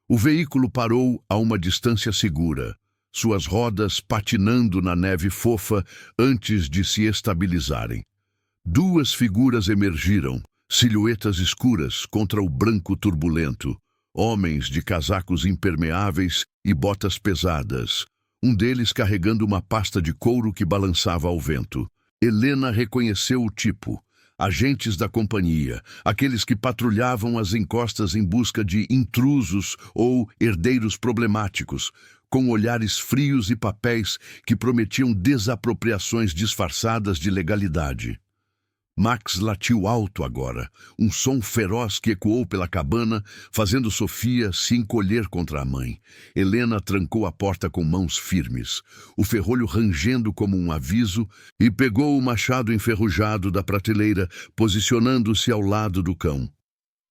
O veículo parou a uma distância segura, suas rodas patinando na neve fofa antes de se estabilizarem. Duas figuras emergiram, silhuetas escuras contra o branco turbulento, homens de casacos impermeáveis e botas pesadas, um deles carregando uma pasta de couro que balançava ao vento. Helena reconheceu o tipo. Agentes da companhia, aqueles que patrulhavam as encostas em busca de intrusos ou herdeiros problemáticos, com olhares frios e papéis que prometiam desapropriações disfarçadas de legalidade. Max latiu alto agora, um som feroz que ecoou pela cabana, fazendo Sofia se encolher contra a mãe. Helena trancou a porta com mãos firmes, o ferrolho rangendo como um aviso, e pegou o machado enferrujado da prateleira, posicionando-se ao lado do cão.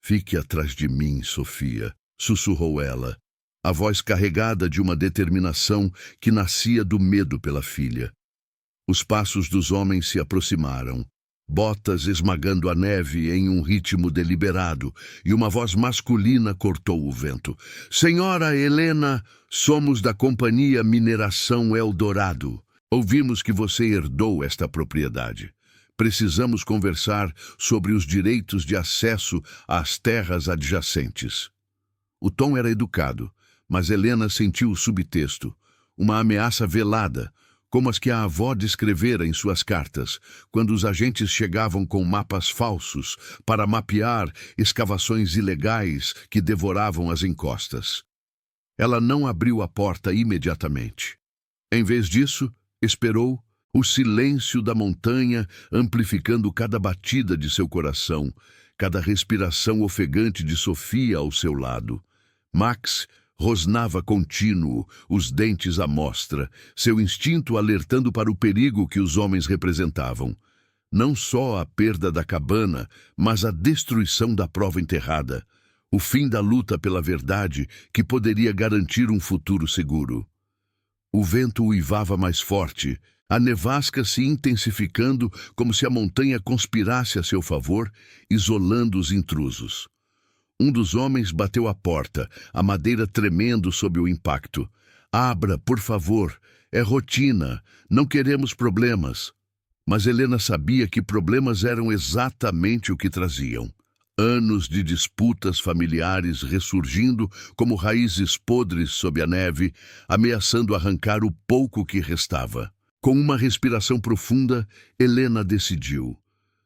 "Fique atrás de mim, Sofia", sussurrou ela, a voz carregada de uma determinação que nascia do medo pela filha. Os passos dos homens se aproximaram, botas esmagando a neve em um ritmo deliberado, e uma voz masculina cortou o vento. "Senhora Helena, somos da Companhia Mineração Eldorado. Ouvimos que você herdou esta propriedade. Precisamos conversar sobre os direitos de acesso às terras adjacentes." O tom era educado, mas Helena sentiu o subtexto, uma ameaça velada, como as que a avó descrevera em suas cartas, quando os agentes chegavam com mapas falsos para mapear escavações ilegais que devoravam as encostas. Ela não abriu a porta imediatamente. Em vez disso, esperou, o silêncio da montanha amplificando cada batida de seu coração, cada respiração ofegante de Sofia ao seu lado. Max rosnava contínuo, os dentes à mostra, seu instinto alertando para o perigo que os homens representavam. Não só a perda da cabana, mas a destruição da prova enterrada, o fim da luta pela verdade que poderia garantir um futuro seguro. O vento uivava mais forte, a nevasca se intensificando como se a montanha conspirasse a seu favor, isolando os intrusos. Um dos homens bateu à porta, a madeira tremendo sob o impacto. "Abra, por favor. É rotina. Não queremos problemas." Mas Helena sabia que problemas eram exatamente o que traziam. Anos de disputas familiares ressurgindo como raízes podres sob a neve, ameaçando arrancar o pouco que restava. Com uma respiração profunda, Helena decidiu.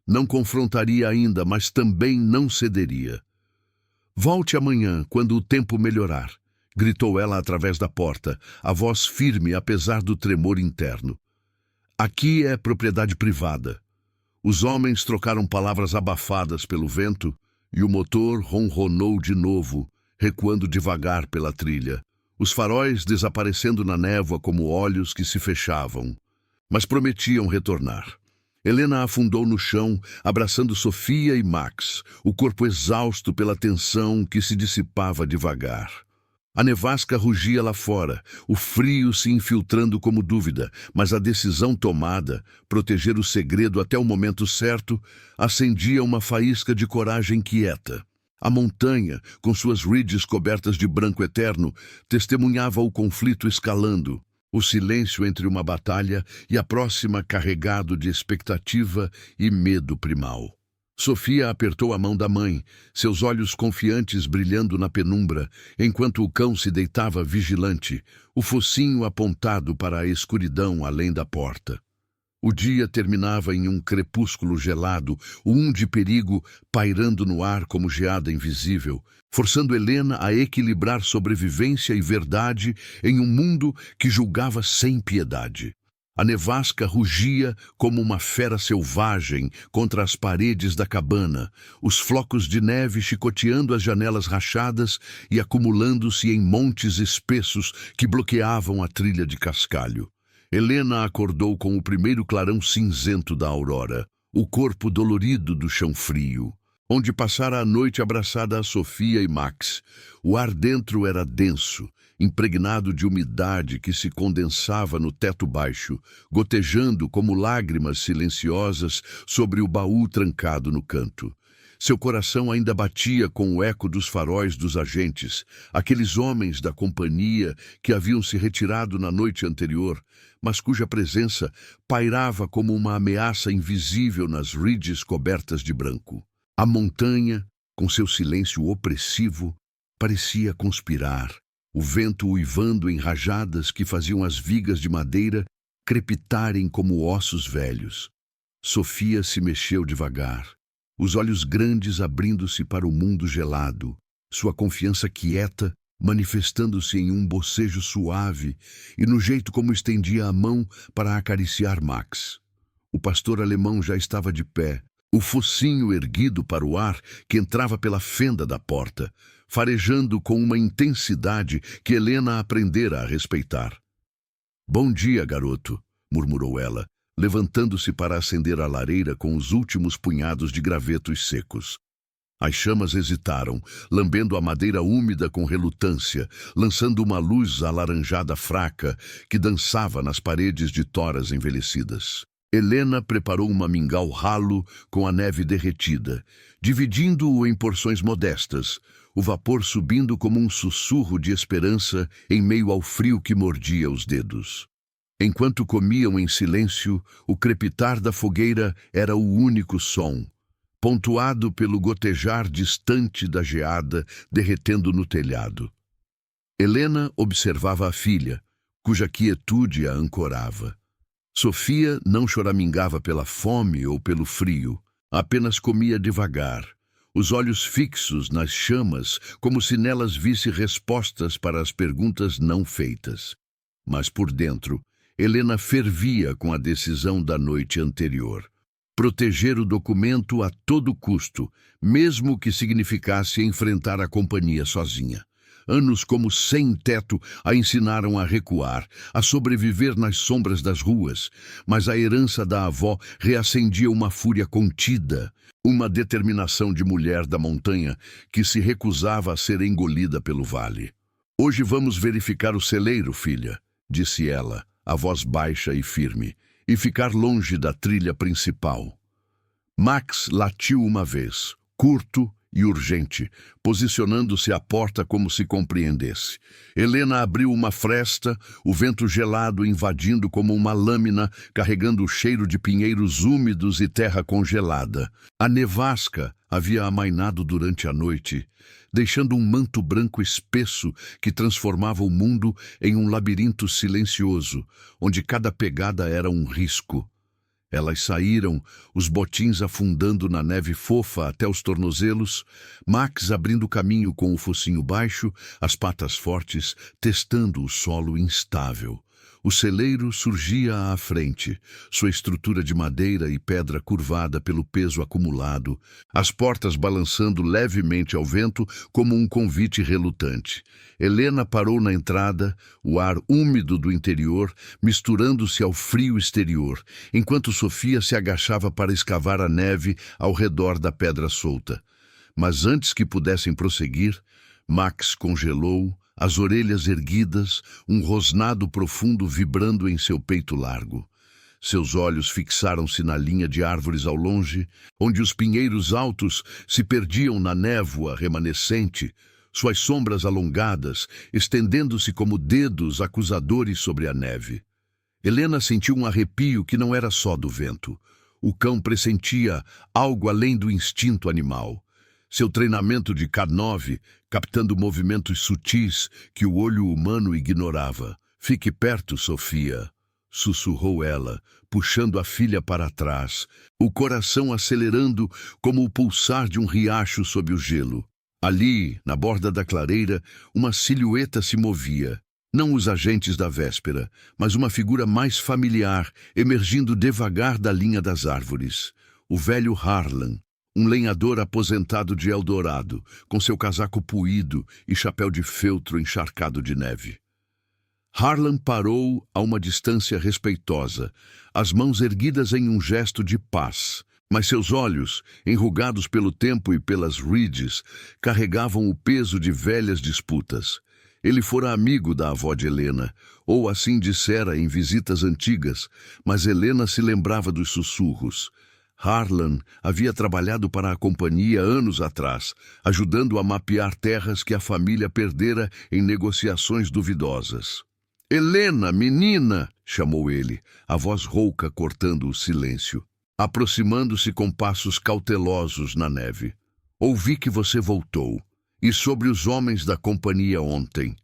Não confrontaria ainda, mas também não cederia. "Volte amanhã, quando o tempo melhorar", gritou ela através da porta, a voz firme apesar do tremor interno. "Aqui é propriedade privada." Os homens trocaram palavras abafadas pelo vento, e o motor ronronou de novo, recuando devagar pela trilha, os faróis desaparecendo na névoa como olhos que se fechavam. Mas prometiam retornar. Helena afundou no chão, abraçando Sofia e Max, o corpo exausto pela tensão que se dissipava devagar. A nevasca rugia lá fora, o frio se infiltrando como dúvida, mas a decisão tomada, proteger o segredo até o momento certo, acendia uma faísca de coragem quieta. A montanha, com suas ridges cobertas de branco eterno, testemunhava o conflito escalando. O silêncio entre uma batalha e a próxima carregado de expectativa e medo primal. Sofia apertou a mão da mãe, seus olhos confiantes brilhando na penumbra, enquanto o cão se deitava vigilante, o focinho apontado para a escuridão além da porta. O dia terminava em um crepúsculo gelado, um de perigo pairando no ar como geada invisível, forçando Helena a equilibrar sobrevivência e verdade em um mundo que julgava sem piedade. A nevasca rugia como uma fera selvagem contra as paredes da cabana, os flocos de neve chicoteando as janelas rachadas e acumulando-se em montes espessos que bloqueavam a trilha de cascalho. Helena acordou com o primeiro clarão cinzento da aurora, o corpo dolorido do chão frio, onde passara a noite abraçada a Sofia e Max. O ar dentro era denso, impregnado de umidade que se condensava no teto baixo, gotejando como lágrimas silenciosas sobre o baú trancado no canto. Seu coração ainda batia com o eco dos faróis dos agentes, aqueles homens da companhia que haviam se retirado na noite anterior, mas cuja presença pairava como uma ameaça invisível nas ridges cobertas de branco. A montanha, com seu silêncio opressivo, parecia conspirar, o vento uivando em rajadas que faziam as vigas de madeira crepitarem como ossos velhos. Sofia se mexeu devagar, os olhos grandes abrindo-se para o mundo gelado, sua confiança quieta manifestando-se em um bocejo suave e no jeito como estendia a mão para acariciar Max. O pastor alemão já estava de pé, o focinho erguido para o ar que entrava pela fenda da porta, farejando com uma intensidade que Helena aprendera a respeitar. "Bom dia, garoto", murmurou ela, levantando-se para acender a lareira com os últimos punhados de gravetos secos. As chamas hesitaram, lambendo a madeira úmida com relutância, lançando uma luz alaranjada fraca que dançava nas paredes de toras envelhecidas. Helena preparou uma mingau ralo com a neve derretida, dividindo-o em porções modestas, o vapor subindo como um sussurro de esperança em meio ao frio que mordia os dedos. Enquanto comiam em silêncio, o crepitar da fogueira era o único som, pontuado pelo gotejar distante da geada derretendo no telhado. Helena observava a filha, cuja quietude a ancorava. Sofia não choramingava pela fome ou pelo frio, apenas comia devagar, os olhos fixos nas chamas, como se nelas visse respostas para as perguntas não feitas. Mas por dentro, Helena fervia com a decisão da noite anterior. Proteger o documento a todo custo, mesmo que significasse enfrentar a companhia sozinha. Anos como sem teto a ensinaram a recuar, a sobreviver nas sombras das ruas, mas a herança da avó reacendia uma fúria contida, uma determinação de mulher da montanha que se recusava a ser engolida pelo vale. "Hoje vamos verificar o celeiro, filha", disse ela, a voz baixa e firme, "e ficar longe da trilha principal." Max latiu uma vez, curto e urgente, posicionando-se à porta como se compreendesse. Helena abriu uma fresta, o vento gelado invadindo como uma lâmina, carregando o cheiro de pinheiros úmidos e terra congelada. A nevasca havia amainado durante a noite, deixando um manto branco espesso que transformava o mundo em um labirinto silencioso, onde cada pegada era um risco. Elas saíram, os botins afundando na neve fofa até os tornozelos, Max abrindo caminho com o focinho baixo, as patas fortes, testando o solo instável. O celeiro surgia à frente, sua estrutura de madeira e pedra curvada pelo peso acumulado, as portas balançando levemente ao vento como um convite relutante. Helena parou na entrada, o ar úmido do interior misturando-se ao frio exterior, enquanto Sofia se agachava para escavar a neve ao redor da pedra solta. Mas antes que pudessem prosseguir, Max congelou, as orelhas erguidas, um rosnado profundo vibrando em seu peito largo. Seus olhos fixaram-se na linha de árvores ao longe, onde os pinheiros altos se perdiam na névoa remanescente, suas sombras alongadas, estendendo-se como dedos acusadores sobre a neve. Helena sentiu um arrepio que não era só do vento. O cão pressentia algo além do instinto animal. Seu treinamento de K9, captando movimentos sutis que o olho humano ignorava. "Fique perto, Sofia", sussurrou ela, puxando a filha para trás, o coração acelerando como o pulsar de um riacho sob o gelo. Ali, na borda da clareira, uma silhueta se movia. Não os agentes da véspera, mas uma figura mais familiar, emergindo devagar da linha das árvores. O velho Harlan, um lenhador aposentado de Eldorado, com seu casaco puído e chapéu de feltro encharcado de neve. Harlan parou a uma distância respeitosa, as mãos erguidas em um gesto de paz. Mas seus olhos, enrugados pelo tempo e pelas redes, carregavam o peso de velhas disputas. Ele fora amigo da avó de Helena, ou assim dissera em visitas antigas, mas Helena se lembrava dos sussurros. Harlan havia trabalhado para a companhia anos atrás, ajudando a mapear terras que a família perdera em negociações duvidosas. "Helena, menina!" chamou ele, a voz rouca cortando o silêncio, aproximando-se com passos cautelosos na neve. "Ouvi que você voltou. E sobre os homens da companhia ontem.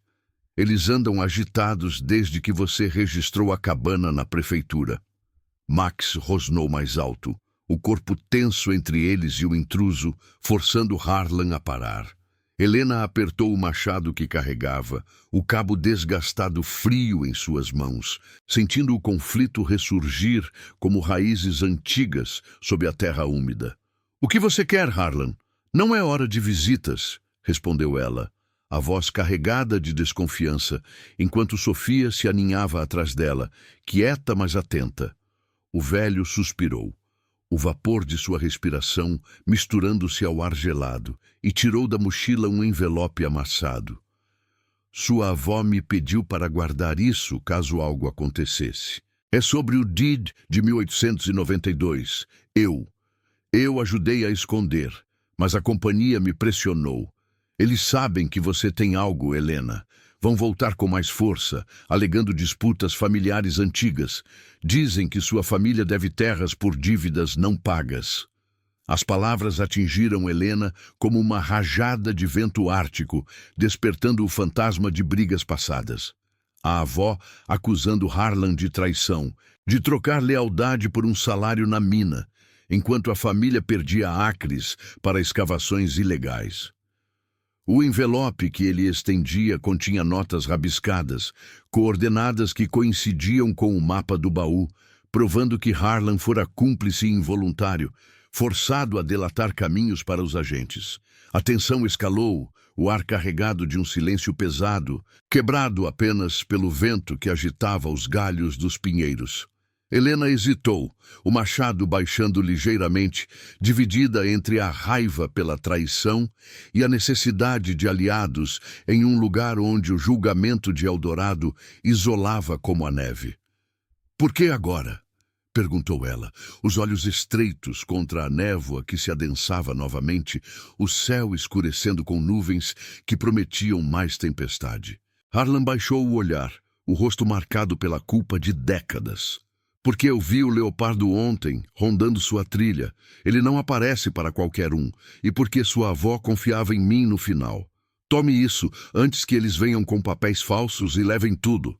Eles andam agitados desde que você registrou a cabana na prefeitura." Max rosnou mais alto, o corpo tenso entre eles e o intruso, forçando Harlan a parar. Helena apertou o machado que carregava, o cabo desgastado frio em suas mãos, sentindo o conflito ressurgir como raízes antigas sob a terra úmida. "O que você quer, Harlan? Não é hora de visitas", respondeu ela, a voz carregada de desconfiança, enquanto Sofia se aninhava atrás dela, quieta mas atenta. O velho suspirou, o vapor de sua respiração misturando-se ao ar gelado, e tirou da mochila um envelope amassado. "Sua avó me pediu para guardar isso caso algo acontecesse. É sobre o deed de 1892. Eu ajudei a esconder, mas a companhia me pressionou. Eles sabem que você tem algo, Helena. Vão voltar com mais força, alegando disputas familiares antigas. Dizem que sua família deve terras por dívidas não pagas." As palavras atingiram Helena como uma rajada de vento ártico, despertando o fantasma de brigas passadas. A avó acusando Harlan de traição, de trocar lealdade por um salário na mina, enquanto a família perdia acres para escavações ilegais. O envelope que ele estendia continha notas rabiscadas, coordenadas que coincidiam com o mapa do baú, provando que Harlan fora cúmplice involuntário, forçado a delatar caminhos para os agentes. A tensão escalou, o ar carregado de um silêncio pesado, quebrado apenas pelo vento que agitava os galhos dos pinheiros. Helena hesitou, o machado baixando ligeiramente, dividida entre a raiva pela traição e a necessidade de aliados em um lugar onde o julgamento de Eldorado isolava como a neve. "Por que agora?" perguntou ela, os olhos estreitos contra a névoa que se adensava novamente, o céu escurecendo com nuvens que prometiam mais tempestade. Harlan baixou o olhar, o rosto marcado pela culpa de décadas. "Porque eu vi o leopardo ontem, rondando sua trilha. Ele não aparece para qualquer um, e porque sua avó confiava em mim no final. Tome isso, antes que eles venham com papéis falsos e levem tudo."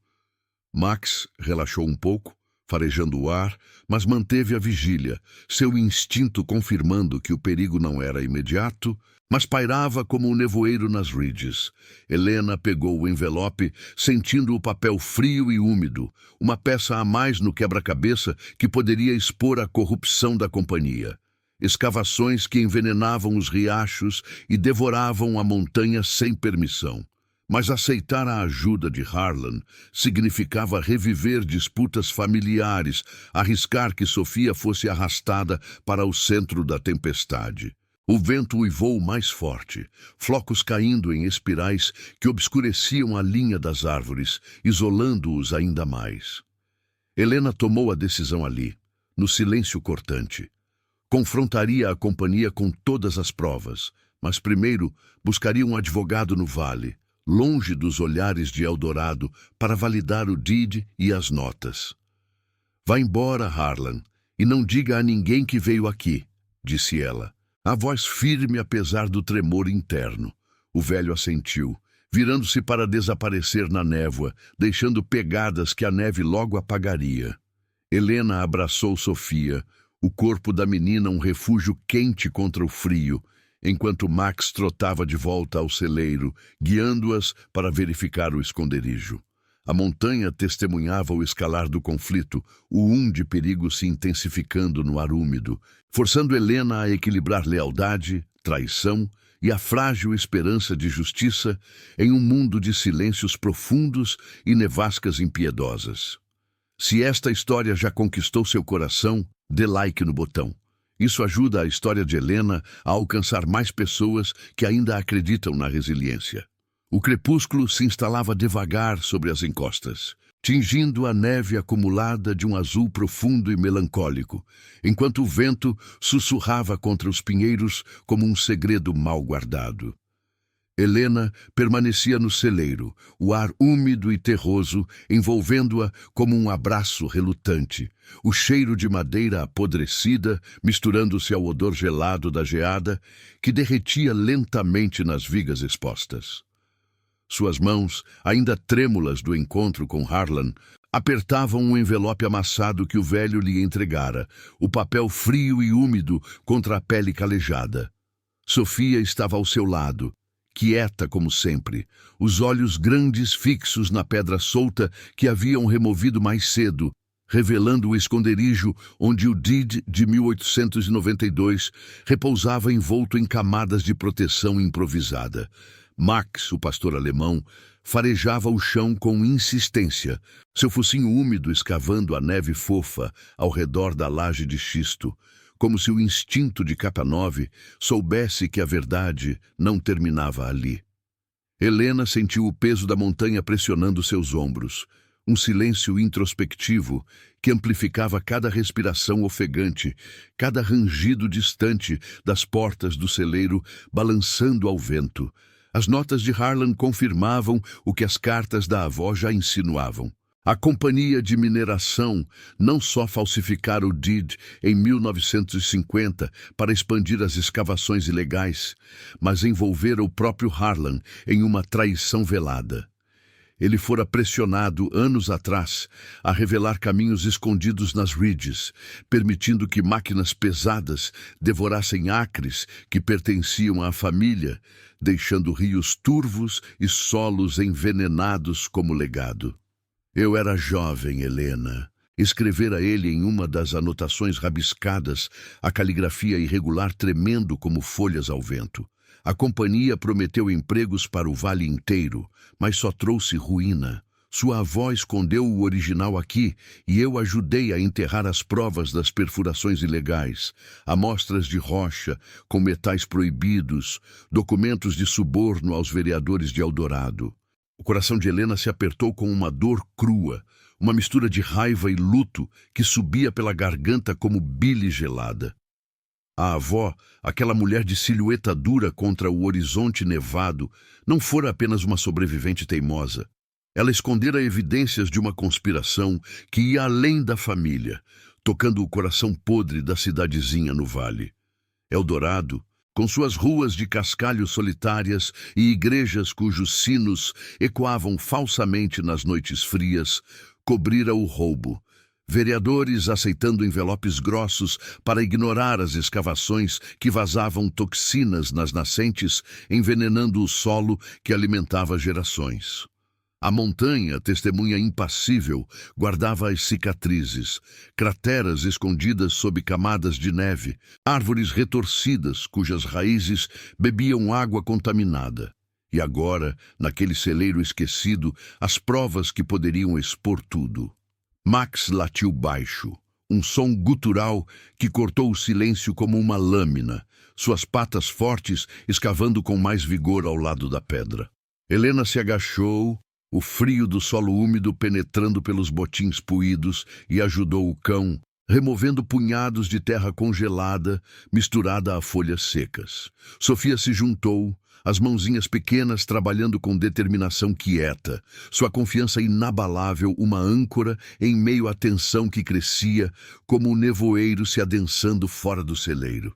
Max relaxou um pouco, farejando o ar, mas manteve a vigília, seu instinto confirmando que o perigo não era imediato, mas pairava como um nevoeiro nas redes. Helena pegou o envelope, sentindo o papel frio e úmido, uma peça a mais no quebra-cabeça que poderia expor a corrupção da companhia. Escavações que envenenavam os riachos e devoravam a montanha sem permissão. Mas aceitar a ajuda de Harlan significava reviver disputas familiares, arriscar que Sofia fosse arrastada para o centro da tempestade. O vento uivou mais forte, flocos caindo em espirais que obscureciam a linha das árvores, isolando-os ainda mais. Helena tomou a decisão ali, no silêncio cortante. Confrontaria a companhia com todas as provas, mas primeiro buscaria um advogado no vale, longe dos olhares de Eldorado, para validar o deed e as notas. "Vá embora, Harlan, e não diga a ninguém que veio aqui", disse ela, a voz firme apesar do tremor interno. O velho assentiu, virando-se para desaparecer na névoa, deixando pegadas que a neve logo apagaria. Helena abraçou Sofia, o corpo da menina um refúgio quente contra o frio, enquanto Max trotava de volta ao celeiro, guiando-as para verificar o esconderijo. A montanha testemunhava o escalar do conflito, o de perigo se intensificando no ar úmido, forçando Helena a equilibrar lealdade, traição e a frágil esperança de justiça em um mundo de silêncios profundos e nevascas impiedosas. Se esta história já conquistou seu coração, dê like no botão. Isso ajuda a história de Helena a alcançar mais pessoas que ainda acreditam na resiliência. O crepúsculo se instalava devagar sobre as encostas, tingindo a neve acumulada de um azul profundo e melancólico, enquanto o vento sussurrava contra os pinheiros como um segredo mal guardado. Helena permanecia no celeiro, o ar úmido e terroso envolvendo-a como um abraço relutante, o cheiro de madeira apodrecida misturando-se ao odor gelado da geada que derretia lentamente nas vigas expostas. Suas mãos, ainda trêmulas do encontro com Harlan, apertavam um envelope amassado que o velho lhe entregara, o papel frio e úmido contra a pele calejada. Sofia estava ao seu lado, quieta como sempre, os olhos grandes fixos na pedra solta que haviam removido mais cedo, revelando o esconderijo onde o Deed de 1892 repousava envolto em camadas de proteção improvisada. Max, o pastor alemão, farejava o chão com insistência, seu focinho úmido escavando a neve fofa ao redor da laje de xisto, como se o instinto de Capa-9 soubesse que a verdade não terminava ali. Helena sentiu o peso da montanha pressionando seus ombros, um silêncio introspectivo que amplificava cada respiração ofegante, cada rangido distante das portas do celeiro balançando ao vento. As notas de Harlan confirmavam o que as cartas da avó já insinuavam. A companhia de mineração não só falsificara o Deed em 1950 para expandir as escavações ilegais, mas envolvera o próprio Harlan em uma traição velada. Ele fora pressionado anos atrás a revelar caminhos escondidos nas ridges, permitindo que máquinas pesadas devorassem acres que pertenciam à família, deixando rios turvos e solos envenenados como legado. Eu era jovem, Helena. Escrevera ele em uma das anotações rabiscadas, a caligrafia irregular tremendo como folhas ao vento. A companhia prometeu empregos para o vale inteiro, mas só trouxe ruína. Sua avó escondeu o original aqui e eu ajudei a enterrar as provas das perfurações ilegais, amostras de rocha com metais proibidos, documentos de suborno aos vereadores de Eldorado. O coração de Helena se apertou com uma dor crua, uma mistura de raiva e luto que subia pela garganta como bile gelada. A avó, aquela mulher de silhueta dura contra o horizonte nevado, não fora apenas uma sobrevivente teimosa. Ela escondera evidências de uma conspiração que ia além da família, tocando o coração podre da cidadezinha no vale. Eldorado, com suas ruas de cascalho solitárias e igrejas cujos sinos ecoavam falsamente nas noites frias, cobrira o roubo. Vereadores aceitando envelopes grossos para ignorar as escavações que vazavam toxinas nas nascentes, envenenando o solo que alimentava gerações. A montanha, testemunha impassível, guardava as cicatrizes, crateras escondidas sob camadas de neve, árvores retorcidas cujas raízes bebiam água contaminada. E agora, naquele celeiro esquecido, as provas que poderiam expor tudo. Max latiu baixo, um som gutural que cortou o silêncio como uma lâmina, suas patas fortes escavando com mais vigor ao lado da pedra. Helena se agachou, o frio do solo úmido penetrando pelos botins puídos, e ajudou o cão, removendo punhados de terra congelada misturada a folhas secas. Sofia se juntou, as mãozinhas pequenas trabalhando com determinação quieta, sua confiança inabalável uma âncora em meio à tensão que crescia, como o nevoeiro se adensando fora do celeiro.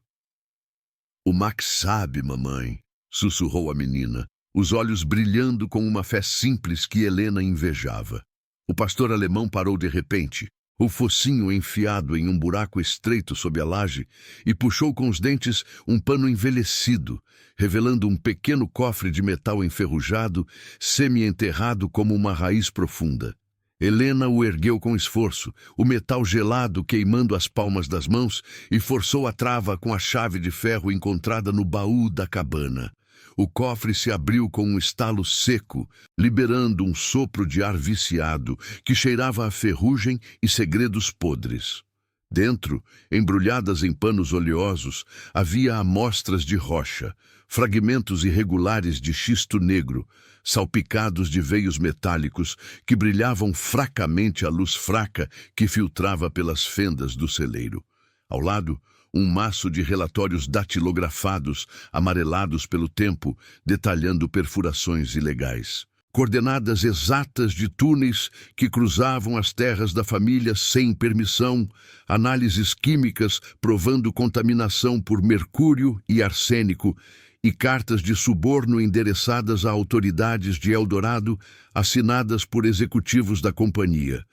"O Max sabe, mamãe", sussurrou a menina, os olhos brilhando com uma fé simples que Helena invejava. O pastor alemão parou de repente, o focinho enfiado em um buraco estreito sob a laje, e puxou com os dentes um pano envelhecido, revelando um pequeno cofre de metal enferrujado, semi-enterrado como uma raiz profunda. Helena o ergueu com esforço, o metal gelado queimando as palmas das mãos, e forçou a trava com a chave de ferro encontrada no baú da cabana. O cofre se abriu com um estalo seco, liberando um sopro de ar viciado que cheirava a ferrugem e segredos podres. Dentro, embrulhadas em panos oleosos, havia amostras de rocha, fragmentos irregulares de xisto negro, salpicados de veios metálicos que brilhavam fracamente à luz fraca que filtrava pelas fendas do celeiro. Ao lado, um maço de relatórios datilografados, amarelados pelo tempo, detalhando perfurações ilegais. Coordenadas exatas de túneis que cruzavam as terras da família sem permissão, análises químicas provando contaminação por mercúrio e arsênico, e cartas de suborno endereçadas a autoridades de Eldorado, assinadas por executivos da companhia.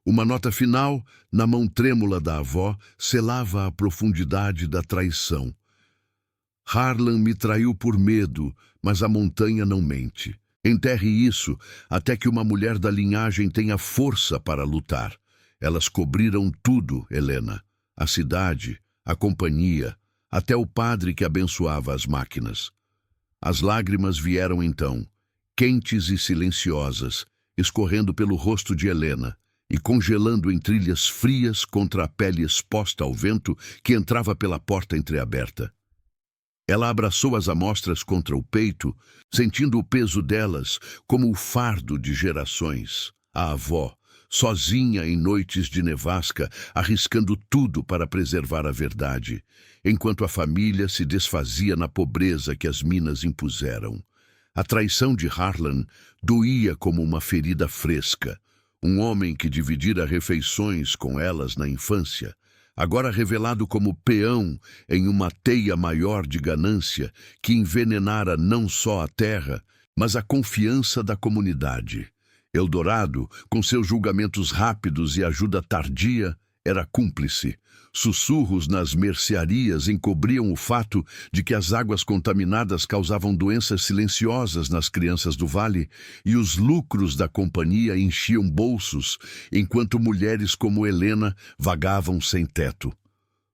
Uma nota final, na mão trêmula da avó, selava a profundidade da traição. Harlan me traiu por medo, mas a montanha não mente. Enterre isso até que uma mulher da linhagem tenha força para lutar. Elas cobriram tudo, Helena. A cidade, a companhia, até o padre que abençoava as máquinas. As lágrimas vieram então, quentes e silenciosas, escorrendo pelo rosto de Helena e congelando em trilhas frias contra a pele exposta ao vento que entrava pela porta entreaberta. Ela abraçou as amostras contra o peito, sentindo o peso delas como o fardo de gerações. A avó, sozinha em noites de nevasca, arriscando tudo para preservar a verdade, enquanto a família se desfazia na pobreza que as minas impuseram. A traição de Harlan doía como uma ferida fresca. Um homem que dividira refeições com elas na infância, agora revelado como peão em uma teia maior de ganância que envenenara não só a terra, mas a confiança da comunidade. Eldorado, com seus julgamentos rápidos e ajuda tardia, era cúmplice. Sussurros nas mercearias encobriam o fato de que as águas contaminadas causavam doenças silenciosas nas crianças do vale e os lucros da companhia enchiam bolsos, enquanto mulheres como Helena vagavam sem teto.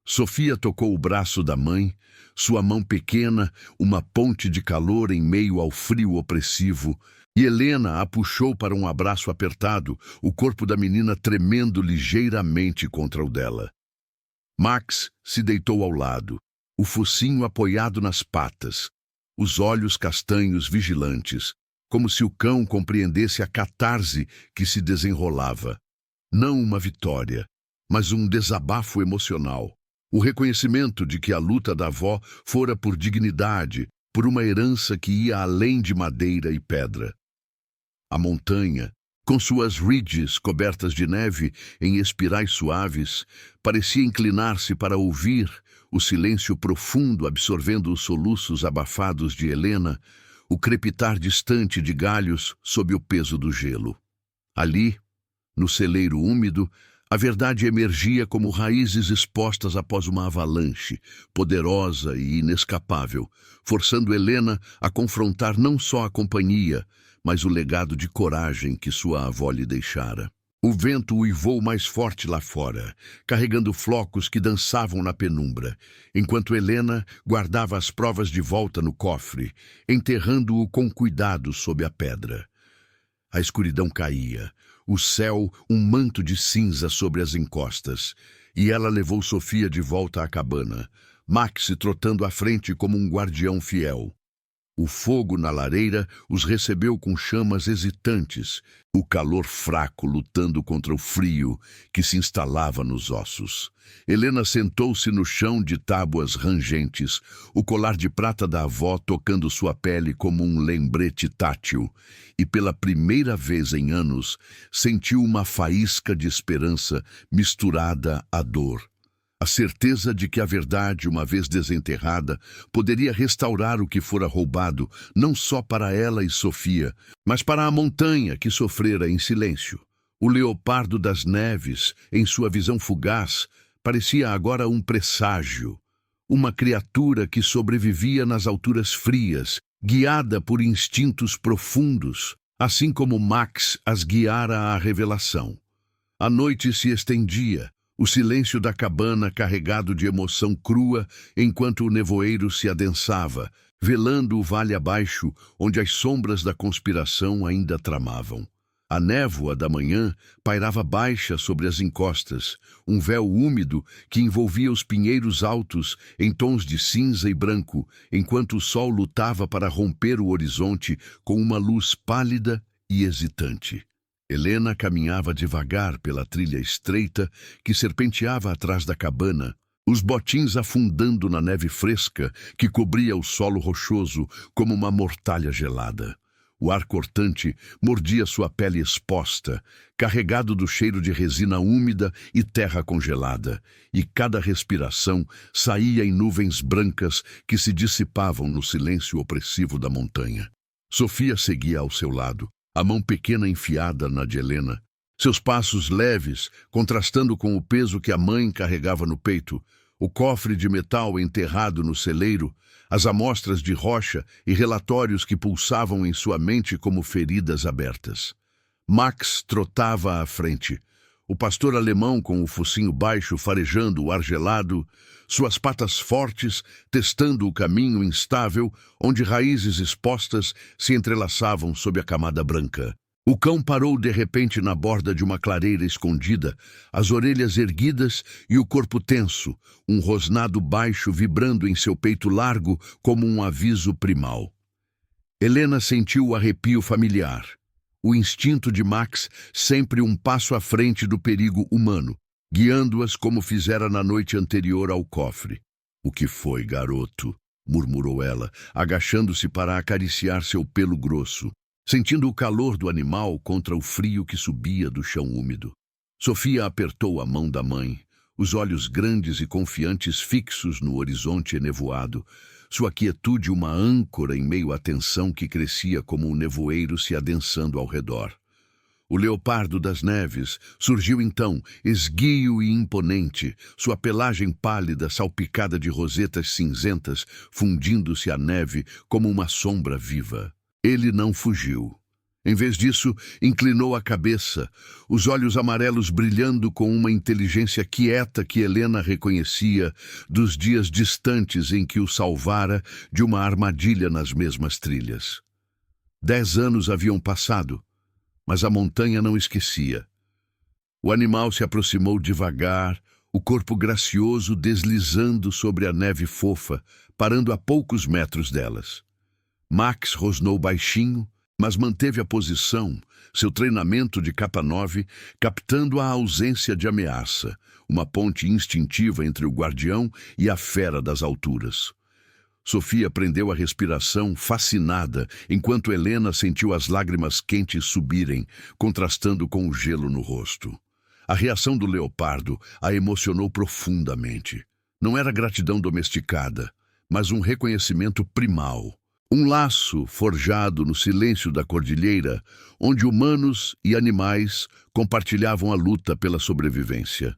Sofia tocou o braço da mãe, sua mão pequena, uma ponte de calor em meio ao frio opressivo, e Helena a puxou para um abraço apertado, o corpo da menina tremendo ligeiramente contra o dela. Max se deitou ao lado, o focinho apoiado nas patas, os olhos castanhos vigilantes, como se o cão compreendesse a catarse que se desenrolava. Não uma vitória, mas um desabafo emocional. O reconhecimento de que a luta da avó fora por dignidade, por uma herança que ia além de madeira e pedra. A montanha, com suas ridges cobertas de neve em espirais suaves, parecia inclinar-se para ouvir o silêncio profundo absorvendo os soluços abafados de Helena, o crepitar distante de galhos sob o peso do gelo. Ali, no celeiro úmido, a verdade emergia como raízes expostas após uma avalanche, poderosa e inescapável, forçando Helena a confrontar não só a companhia, mas o legado de coragem que sua avó lhe deixara. O vento uivou mais forte lá fora, carregando flocos que dançavam na penumbra, enquanto Helena guardava as provas de volta no cofre, enterrando-o com cuidado sob a pedra. A escuridão caía, o céu um manto de cinza sobre as encostas, e ela levou Sofia de volta à cabana, Max trotando à frente como um guardião fiel. O fogo na lareira os recebeu com chamas hesitantes, o calor fraco lutando contra o frio que se instalava nos ossos. Helena sentou-se no chão de tábuas rangentes, o colar de prata da avó tocando sua pele como um lembrete tátil, e pela primeira vez em anos sentiu uma faísca de esperança misturada à dor. A certeza de que a verdade, uma vez desenterrada, poderia restaurar o que fora roubado, não só para ela e Sofia, mas para a montanha que sofrera em silêncio. O leopardo das neves, em sua visão fugaz, parecia agora um presságio, uma criatura que sobrevivia nas alturas frias, guiada por instintos profundos, assim como Max as guiara à revelação. A noite se estendia, o silêncio da cabana carregado de emoção crua, enquanto o nevoeiro se adensava, velando o vale abaixo, onde as sombras da conspiração ainda tramavam. A névoa da manhã pairava baixa sobre as encostas, um véu úmido que envolvia os pinheiros altos em tons de cinza e branco, enquanto o sol lutava para romper o horizonte com uma luz pálida e hesitante. Helena caminhava devagar pela trilha estreita que serpenteava atrás da cabana, os botins afundando na neve fresca que cobria o solo rochoso como uma mortalha gelada. O ar cortante mordia sua pele exposta, carregado do cheiro de resina úmida e terra congelada, e cada respiração saía em nuvens brancas que se dissipavam no silêncio opressivo da montanha. Sofia seguia ao seu lado, a mão pequena enfiada na de Helena, seus passos leves, contrastando com o peso que a mãe carregava no peito, o cofre de metal enterrado no celeiro, as amostras de rocha e relatórios que pulsavam em sua mente como feridas abertas. Max trotava à frente, o pastor alemão com o focinho baixo farejando o ar gelado, suas patas fortes testando o caminho instável onde raízes expostas se entrelaçavam sob a camada branca. O cão parou de repente na borda de uma clareira escondida, as orelhas erguidas e o corpo tenso, um rosnado baixo vibrando em seu peito largo como um aviso primal. Helena sentiu o arrepio familiar, o instinto de Max sempre um passo à frente do perigo humano, guiando-as como fizera na noite anterior ao cofre. "O que foi, garoto?" murmurou ela, agachando-se para acariciar seu pelo grosso, sentindo o calor do animal contra o frio que subia do chão úmido. Sofia apertou a mão da mãe, os olhos grandes e confiantes fixos no horizonte enevoado, sua quietude uma âncora em meio à tensão que crescia como um nevoeiro se adensando ao redor. O leopardo das neves surgiu então, esguio e imponente, sua pelagem pálida salpicada de rosetas cinzentas, fundindo-se à neve como uma sombra viva. Ele não fugiu. Em vez disso, inclinou a cabeça, os olhos amarelos brilhando com uma inteligência quieta que Helena reconhecia dos dias distantes em que o salvara de uma armadilha nas mesmas trilhas. 10 anos haviam passado, mas a montanha não esquecia. O animal se aproximou devagar, o corpo gracioso deslizando sobre a neve fofa, parando a poucos metros delas. Max rosnou baixinho, mas manteve a posição, seu treinamento de capa 9, captando a ausência de ameaça, uma ponte instintiva entre o guardião e a fera das alturas. Sofia prendeu a respiração, fascinada, enquanto Helena sentiu as lágrimas quentes subirem, contrastando com o gelo no rosto. A reação do leopardo a emocionou profundamente. Não era gratidão domesticada, mas um reconhecimento primal. Um laço forjado no silêncio da cordilheira, onde humanos e animais compartilhavam a luta pela sobrevivência.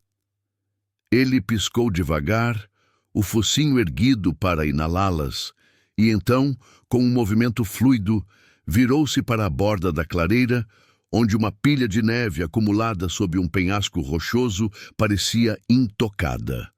Ele piscou devagar, o focinho erguido para inalá-las, e então, com um movimento fluido, virou-se para a borda da clareira, onde uma pilha de neve acumulada sob um penhasco rochoso parecia intocada.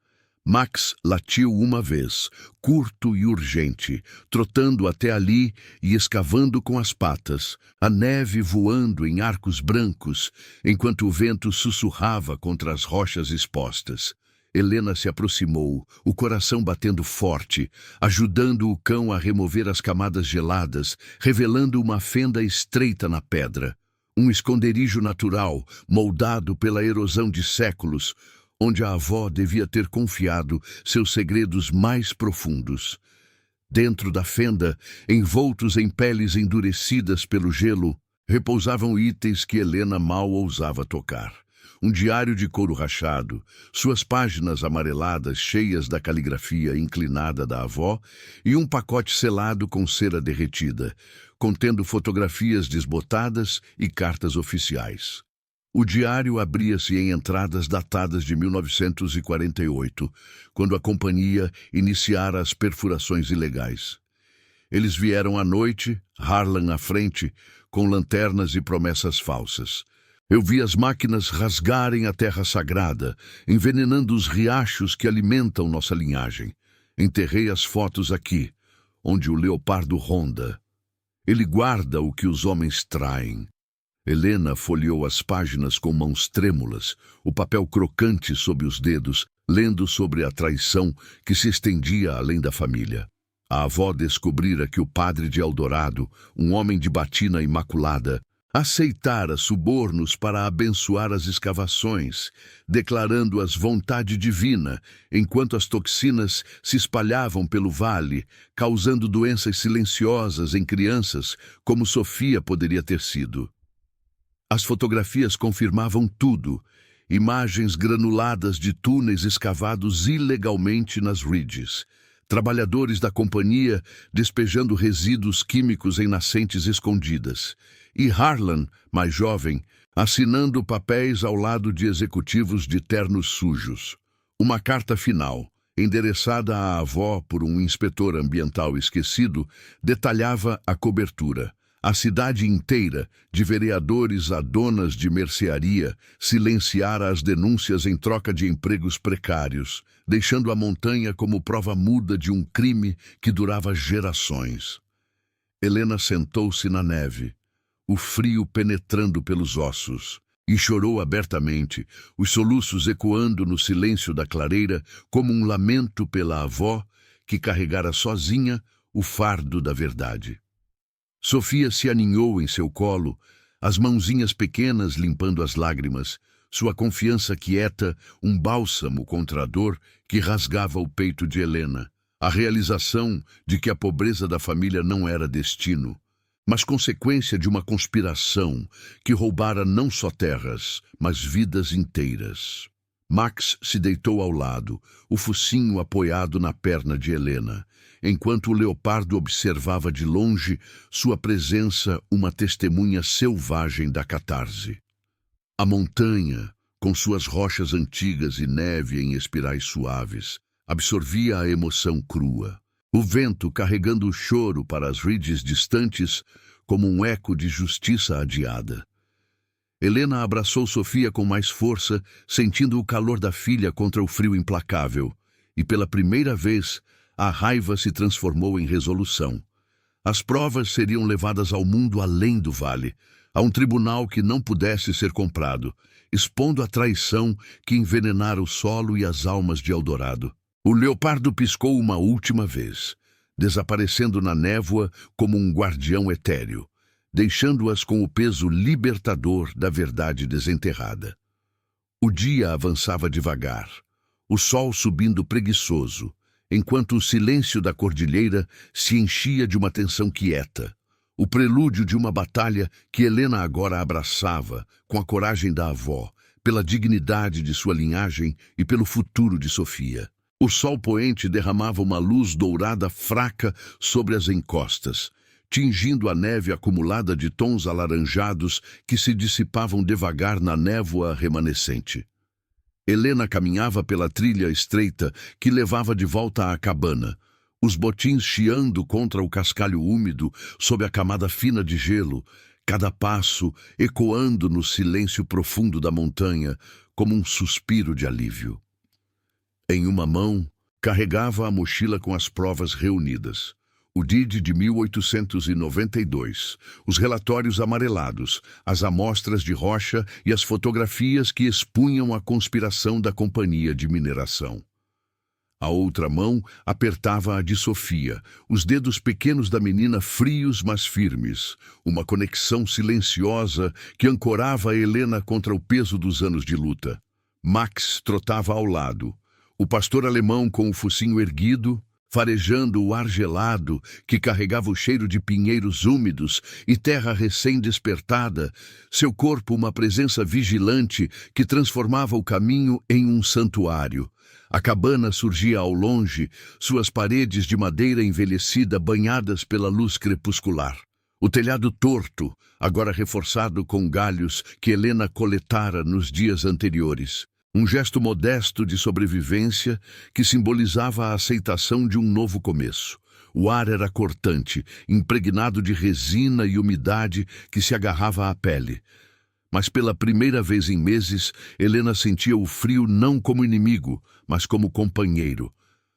Max latiu uma vez, curto e urgente, trotando até ali e escavando com as patas, a neve voando em arcos brancos, enquanto o vento sussurrava contra as rochas expostas. Helena se aproximou, o coração batendo forte, ajudando o cão a remover as camadas geladas, revelando uma fenda estreita na pedra. Um esconderijo natural, moldado pela erosão de séculos, onde a avó devia ter confiado seus segredos mais profundos. Dentro da fenda, envoltos em peles endurecidas pelo gelo, repousavam itens que Helena mal ousava tocar. Um diário de couro rachado, suas páginas amareladas cheias da caligrafia inclinada da avó e um pacote selado com cera derretida, contendo fotografias desbotadas e cartas oficiais. O diário abria-se em entradas datadas de 1948, quando a companhia iniciara as perfurações ilegais. Eles vieram à noite, Harlan à frente, com lanternas e promessas falsas. Eu vi as máquinas rasgarem a terra sagrada, envenenando os riachos que alimentam nossa linhagem. Enterrei as fotos aqui, onde o leopardo ronda. Ele guarda o que os homens traem. Helena folheou as páginas com mãos trêmulas, o papel crocante sob os dedos, lendo sobre a traição que se estendia além da família. A avó descobrira que o padre de Eldorado, um homem de batina imaculada, aceitara subornos para abençoar as escavações, declarando-as vontade divina, enquanto as toxinas se espalhavam pelo vale, causando doenças silenciosas em crianças, como Sofia poderia ter sido. As fotografias confirmavam tudo, imagens granuladas de túneis escavados ilegalmente nas ridges, trabalhadores da companhia despejando resíduos químicos em nascentes escondidas, e Harlan, mais jovem, assinando papéis ao lado de executivos de ternos sujos. Uma carta final, endereçada à avó por um inspetor ambiental esquecido, detalhava a cobertura. A cidade inteira, de vereadores a donas de mercearia, silenciara as denúncias em troca de empregos precários, deixando a montanha como prova muda de um crime que durava gerações. Helena sentou-se na neve, o frio penetrando pelos ossos, e chorou abertamente, os soluços ecoando no silêncio da clareira como um lamento pela avó que carregara sozinha o fardo da verdade. Sofia se aninhou em seu colo, as mãozinhas pequenas limpando as lágrimas, sua confiança quieta, um bálsamo contra a dor que rasgava o peito de Helena, a realização de que a pobreza da família não era destino, mas consequência de uma conspiração que roubara não só terras, mas vidas inteiras. Max se deitou ao lado, o focinho apoiado na perna de Helena, enquanto o leopardo observava de longe sua presença uma testemunha selvagem da catarse. A montanha, com suas rochas antigas e neve em espirais suaves, absorvia a emoção crua. O vento carregando o choro para as ridges distantes como um eco de justiça adiada. Helena abraçou Sofia com mais força, sentindo o calor da filha contra o frio implacável, e pela primeira vez a raiva se transformou em resolução. As provas seriam levadas ao mundo além do vale, a um tribunal que não pudesse ser comprado, expondo a traição que envenenara o solo e as almas de Eldorado. O leopardo piscou uma última vez, desaparecendo na névoa como um guardião etéreo, deixando-as com o peso libertador da verdade desenterrada. O dia avançava devagar, o sol subindo preguiçoso, enquanto o silêncio da cordilheira se enchia de uma tensão quieta, o prelúdio de uma batalha que Helena agora abraçava com a coragem da avó, pela dignidade de sua linhagem e pelo futuro de Sofia. O sol poente derramava uma luz dourada fraca sobre as encostas, tingindo a neve acumulada de tons alaranjados que se dissipavam devagar na névoa remanescente. Helena caminhava pela trilha estreita que levava de volta à cabana, os botins chiando contra o cascalho úmido sob a camada fina de gelo, cada passo ecoando no silêncio profundo da montanha como um suspiro de alívio. Em uma mão, carregava a mochila com as provas reunidas. O DID de 1892, os relatórios amarelados, as amostras de rocha e as fotografias que expunham a conspiração da companhia de mineração. A outra mão apertava a de Sofia, os dedos pequenos da menina frios mas firmes, uma conexão silenciosa que ancorava a Helena contra o peso dos anos de luta. Max trotava ao lado, o pastor alemão com o focinho erguido, farejando o ar gelado que carregava o cheiro de pinheiros úmidos e terra recém-despertada, seu corpo uma presença vigilante que transformava o caminho em um santuário. A cabana surgia ao longe, suas paredes de madeira envelhecida banhadas pela luz crepuscular. O telhado torto, agora reforçado com galhos que Helena coletara nos dias anteriores. Um gesto modesto de sobrevivência que simbolizava a aceitação de um novo começo. O ar era cortante, impregnado de resina e umidade que se agarrava à pele. Mas pela primeira vez em meses, Helena sentia o frio não como inimigo, mas como companheiro.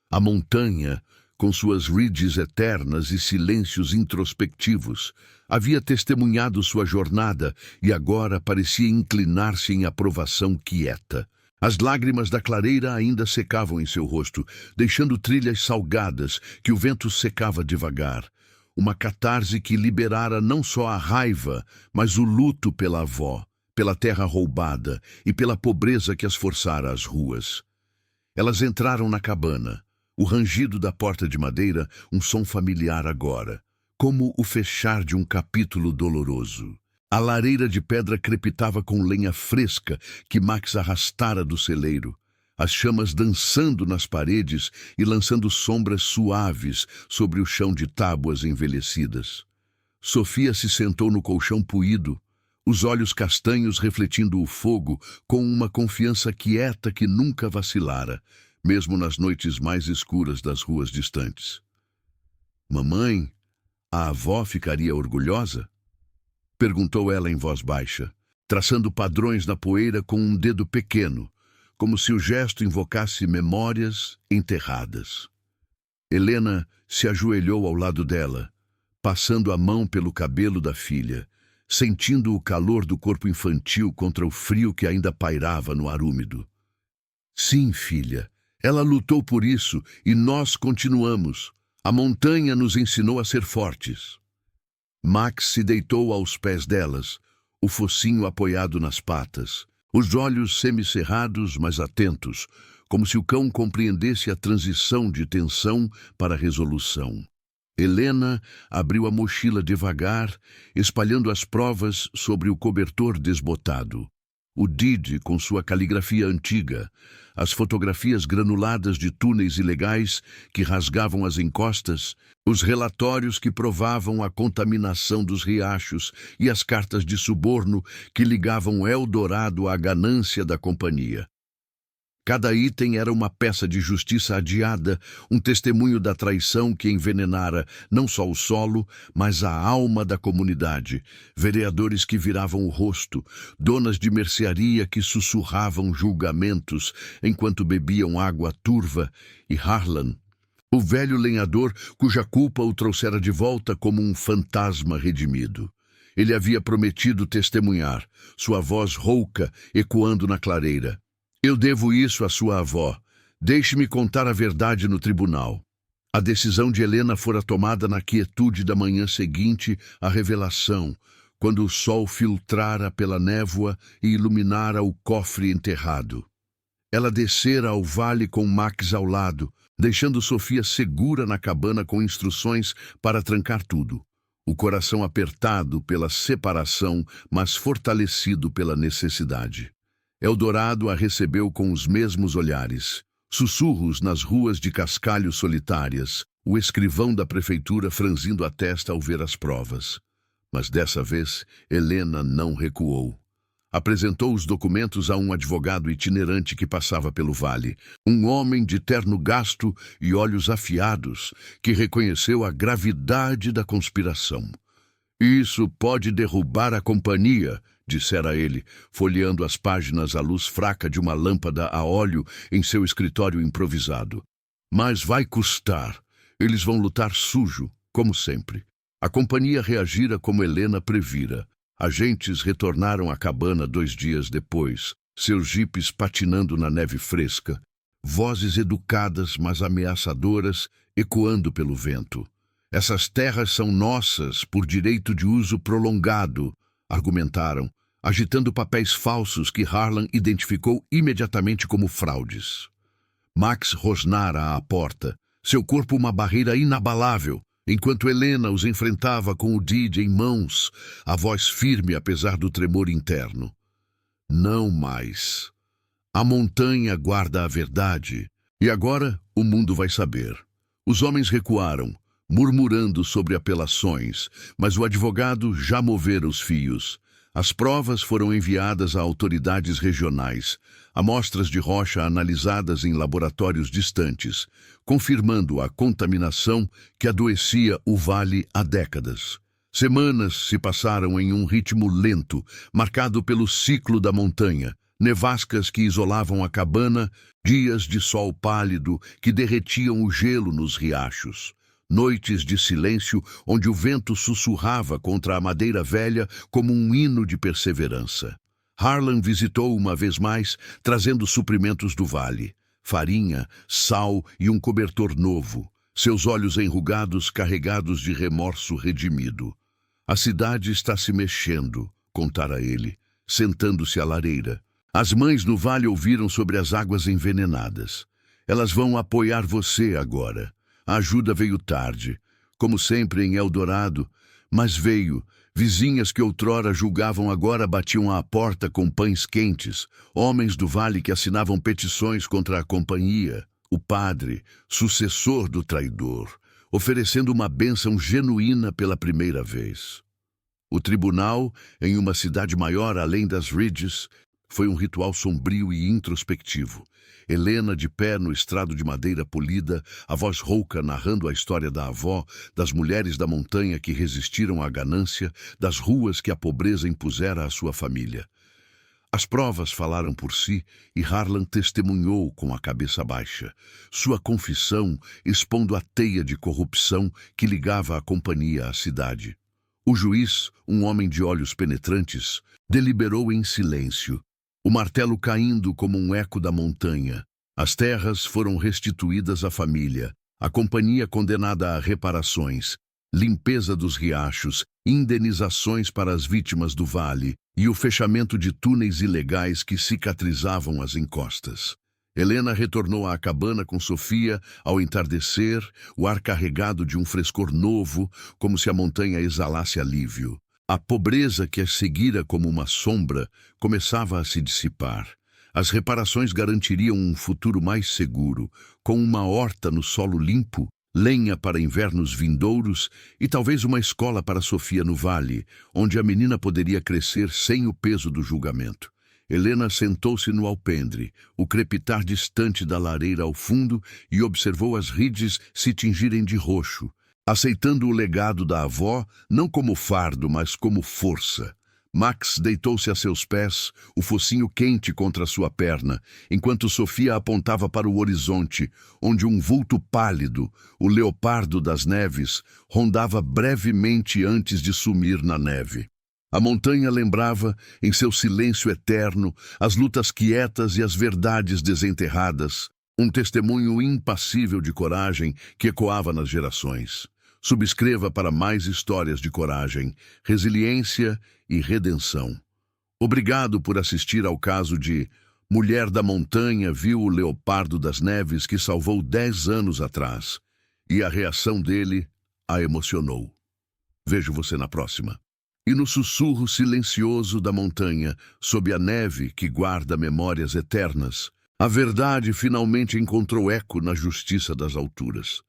A montanha, com suas ridges eternas e silêncios introspectivos, havia testemunhado sua jornada e agora parecia inclinar-se em aprovação quieta. As lágrimas da clareira ainda secavam em seu rosto, deixando trilhas salgadas que o vento secava devagar. Uma catarse que liberara não só a raiva, mas o luto pela avó, pela terra roubada e pela pobreza que as forçara às ruas. Elas entraram na cabana. O rangido da porta de madeira, um som familiar agora, como o fechar de um capítulo doloroso. A lareira de pedra crepitava com lenha fresca que Max arrastara do celeiro, as chamas dançando nas paredes e lançando sombras suaves sobre o chão de tábuas envelhecidas. Sofia se sentou no colchão puído, os olhos castanhos refletindo o fogo com uma confiança quieta que nunca vacilara, mesmo nas noites mais escuras das ruas distantes. Mamãe, a avó ficaria orgulhosa? Perguntou ela em voz baixa, traçando padrões na poeira com um dedo pequeno, como se o gesto invocasse memórias enterradas. Helena se ajoelhou ao lado dela, passando a mão pelo cabelo da filha, sentindo o calor do corpo infantil contra o frio que ainda pairava no ar úmido. Sim, filha, ela lutou por isso e nós continuamos. A montanha nos ensinou a ser fortes. Max se deitou aos pés delas, o focinho apoiado nas patas, os olhos semicerrados, mas atentos, como se o cão compreendesse a transição de tensão para resolução. Helena abriu a mochila devagar, espalhando as provas sobre o cobertor desbotado. O Didi, com sua caligrafia antiga, as fotografias granuladas de túneis ilegais que rasgavam as encostas, os relatórios que provavam a contaminação dos riachos e as cartas de suborno que ligavam Eldorado à ganância da companhia. Cada item era uma peça de justiça adiada, um testemunho da traição que envenenara não só o solo, mas a alma da comunidade. Vereadores que viravam o rosto, donas de mercearia que sussurravam julgamentos enquanto bebiam água turva, e Harlan, o velho lenhador cuja culpa o trouxera de volta como um fantasma redimido. Ele havia prometido testemunhar, sua voz rouca ecoando na clareira. Eu devo isso à sua avó. Deixe-me contar a verdade no tribunal. A decisão de Helena fora tomada na quietude da manhã seguinte à revelação, quando o sol filtrara pela névoa e iluminara o cofre enterrado. Ela descera ao vale com Max ao lado, deixando Sofia segura na cabana com instruções para trancar tudo. O coração apertado pela separação, mas fortalecido pela necessidade. Eldorado a recebeu com os mesmos olhares. Sussurros nas ruas de cascalho solitárias, o escrivão da prefeitura franzindo a testa ao ver as provas. Mas dessa vez, Helena não recuou. Apresentou os documentos a um advogado itinerante que passava pelo vale, um homem de terno gasto e olhos afiados, que reconheceu a gravidade da conspiração. Isso pode derrubar a companhia, dissera ele, folheando as páginas à luz fraca de uma lâmpada a óleo em seu escritório improvisado. Mas vai custar. Eles vão lutar sujo, como sempre. A companhia reagira como Helena previra. Agentes retornaram à cabana 2 dias depois, seus jipes patinando na neve fresca, vozes educadas mas ameaçadoras ecoando pelo vento. Essas terras são nossas por direito de uso prolongado, argumentaram, agitando papéis falsos que Harlan identificou imediatamente como fraudes. Max rosnara à porta, seu corpo uma barreira inabalável, enquanto Helena os enfrentava com o Didi em mãos, a voz firme apesar do tremor interno. Não mais. A montanha guarda a verdade, e agora o mundo vai saber. Os homens recuaram, murmurando sobre apelações, mas o advogado já movera os fios. As provas foram enviadas a autoridades regionais, amostras de rocha analisadas em laboratórios distantes, confirmando a contaminação que adoecia o vale há décadas. Semanas se passaram em um ritmo lento, marcado pelo ciclo da montanha, nevascas que isolavam a cabana, dias de sol pálido que derretiam o gelo nos riachos. Noites de silêncio onde o vento sussurrava contra a madeira velha como um hino de perseverança. Harlan visitou uma vez mais, trazendo suprimentos do vale. Farinha, sal e um cobertor novo. Seus olhos enrugados carregados de remorso redimido. A cidade está se mexendo, contara ele, sentando-se à lareira. As mães no vale ouviram sobre as águas envenenadas. Elas vão apoiar você agora. A ajuda veio tarde, como sempre em Eldorado, mas veio. Vizinhas que outrora julgavam agora batiam à porta com pães quentes, homens do vale que assinavam petições contra a companhia, o padre, sucessor do traidor, oferecendo uma bênção genuína pela primeira vez. O tribunal, em uma cidade maior além das Ridges, foi um ritual sombrio e introspectivo. Helena de pé no estrado de madeira polida, a voz rouca narrando a história da avó, das mulheres da montanha que resistiram à ganância, das ruas que a pobreza impusera à sua família. As provas falaram por si e Harlan testemunhou com a cabeça baixa, sua confissão expondo a teia de corrupção que ligava a companhia à cidade. O juiz, um homem de olhos penetrantes, deliberou em silêncio, o martelo caindo como um eco da montanha. As terras foram restituídas à família, a companhia condenada a reparações, limpeza dos riachos, indenizações para as vítimas do vale e o fechamento de túneis ilegais que cicatrizavam as encostas. Helena retornou à cabana com Sofia ao entardecer, o ar carregado de um frescor novo, como se a montanha exalasse alívio. A pobreza que a seguira como uma sombra começava a se dissipar. As reparações garantiriam um futuro mais seguro, com uma horta no solo limpo, lenha para invernos vindouros e talvez uma escola para Sofia no vale, onde a menina poderia crescer sem o peso do julgamento. Helena sentou-se no alpendre, o crepitar distante da lareira ao fundo, e observou as Ridges se tingirem de roxo, aceitando o legado da avó não como fardo, mas como força. Max deitou-se a seus pés, o focinho quente contra sua perna, enquanto Sofia apontava para o horizonte, onde um vulto pálido, o leopardo das neves, rondava brevemente antes de sumir na neve. A montanha lembrava, em seu silêncio eterno, as lutas quietas e as verdades desenterradas, um testemunho impassível de coragem que ecoava nas gerações. Subscreva para mais histórias de coragem, resiliência e redenção. Obrigado por assistir ao caso de Mulher da Montanha viu o leopardo das neves que salvou 10 anos atrás, e a reação dele a emocionou. Vejo você na próxima. E no sussurro silencioso da montanha, sob a neve que guarda memórias eternas, a verdade finalmente encontrou eco na justiça das alturas.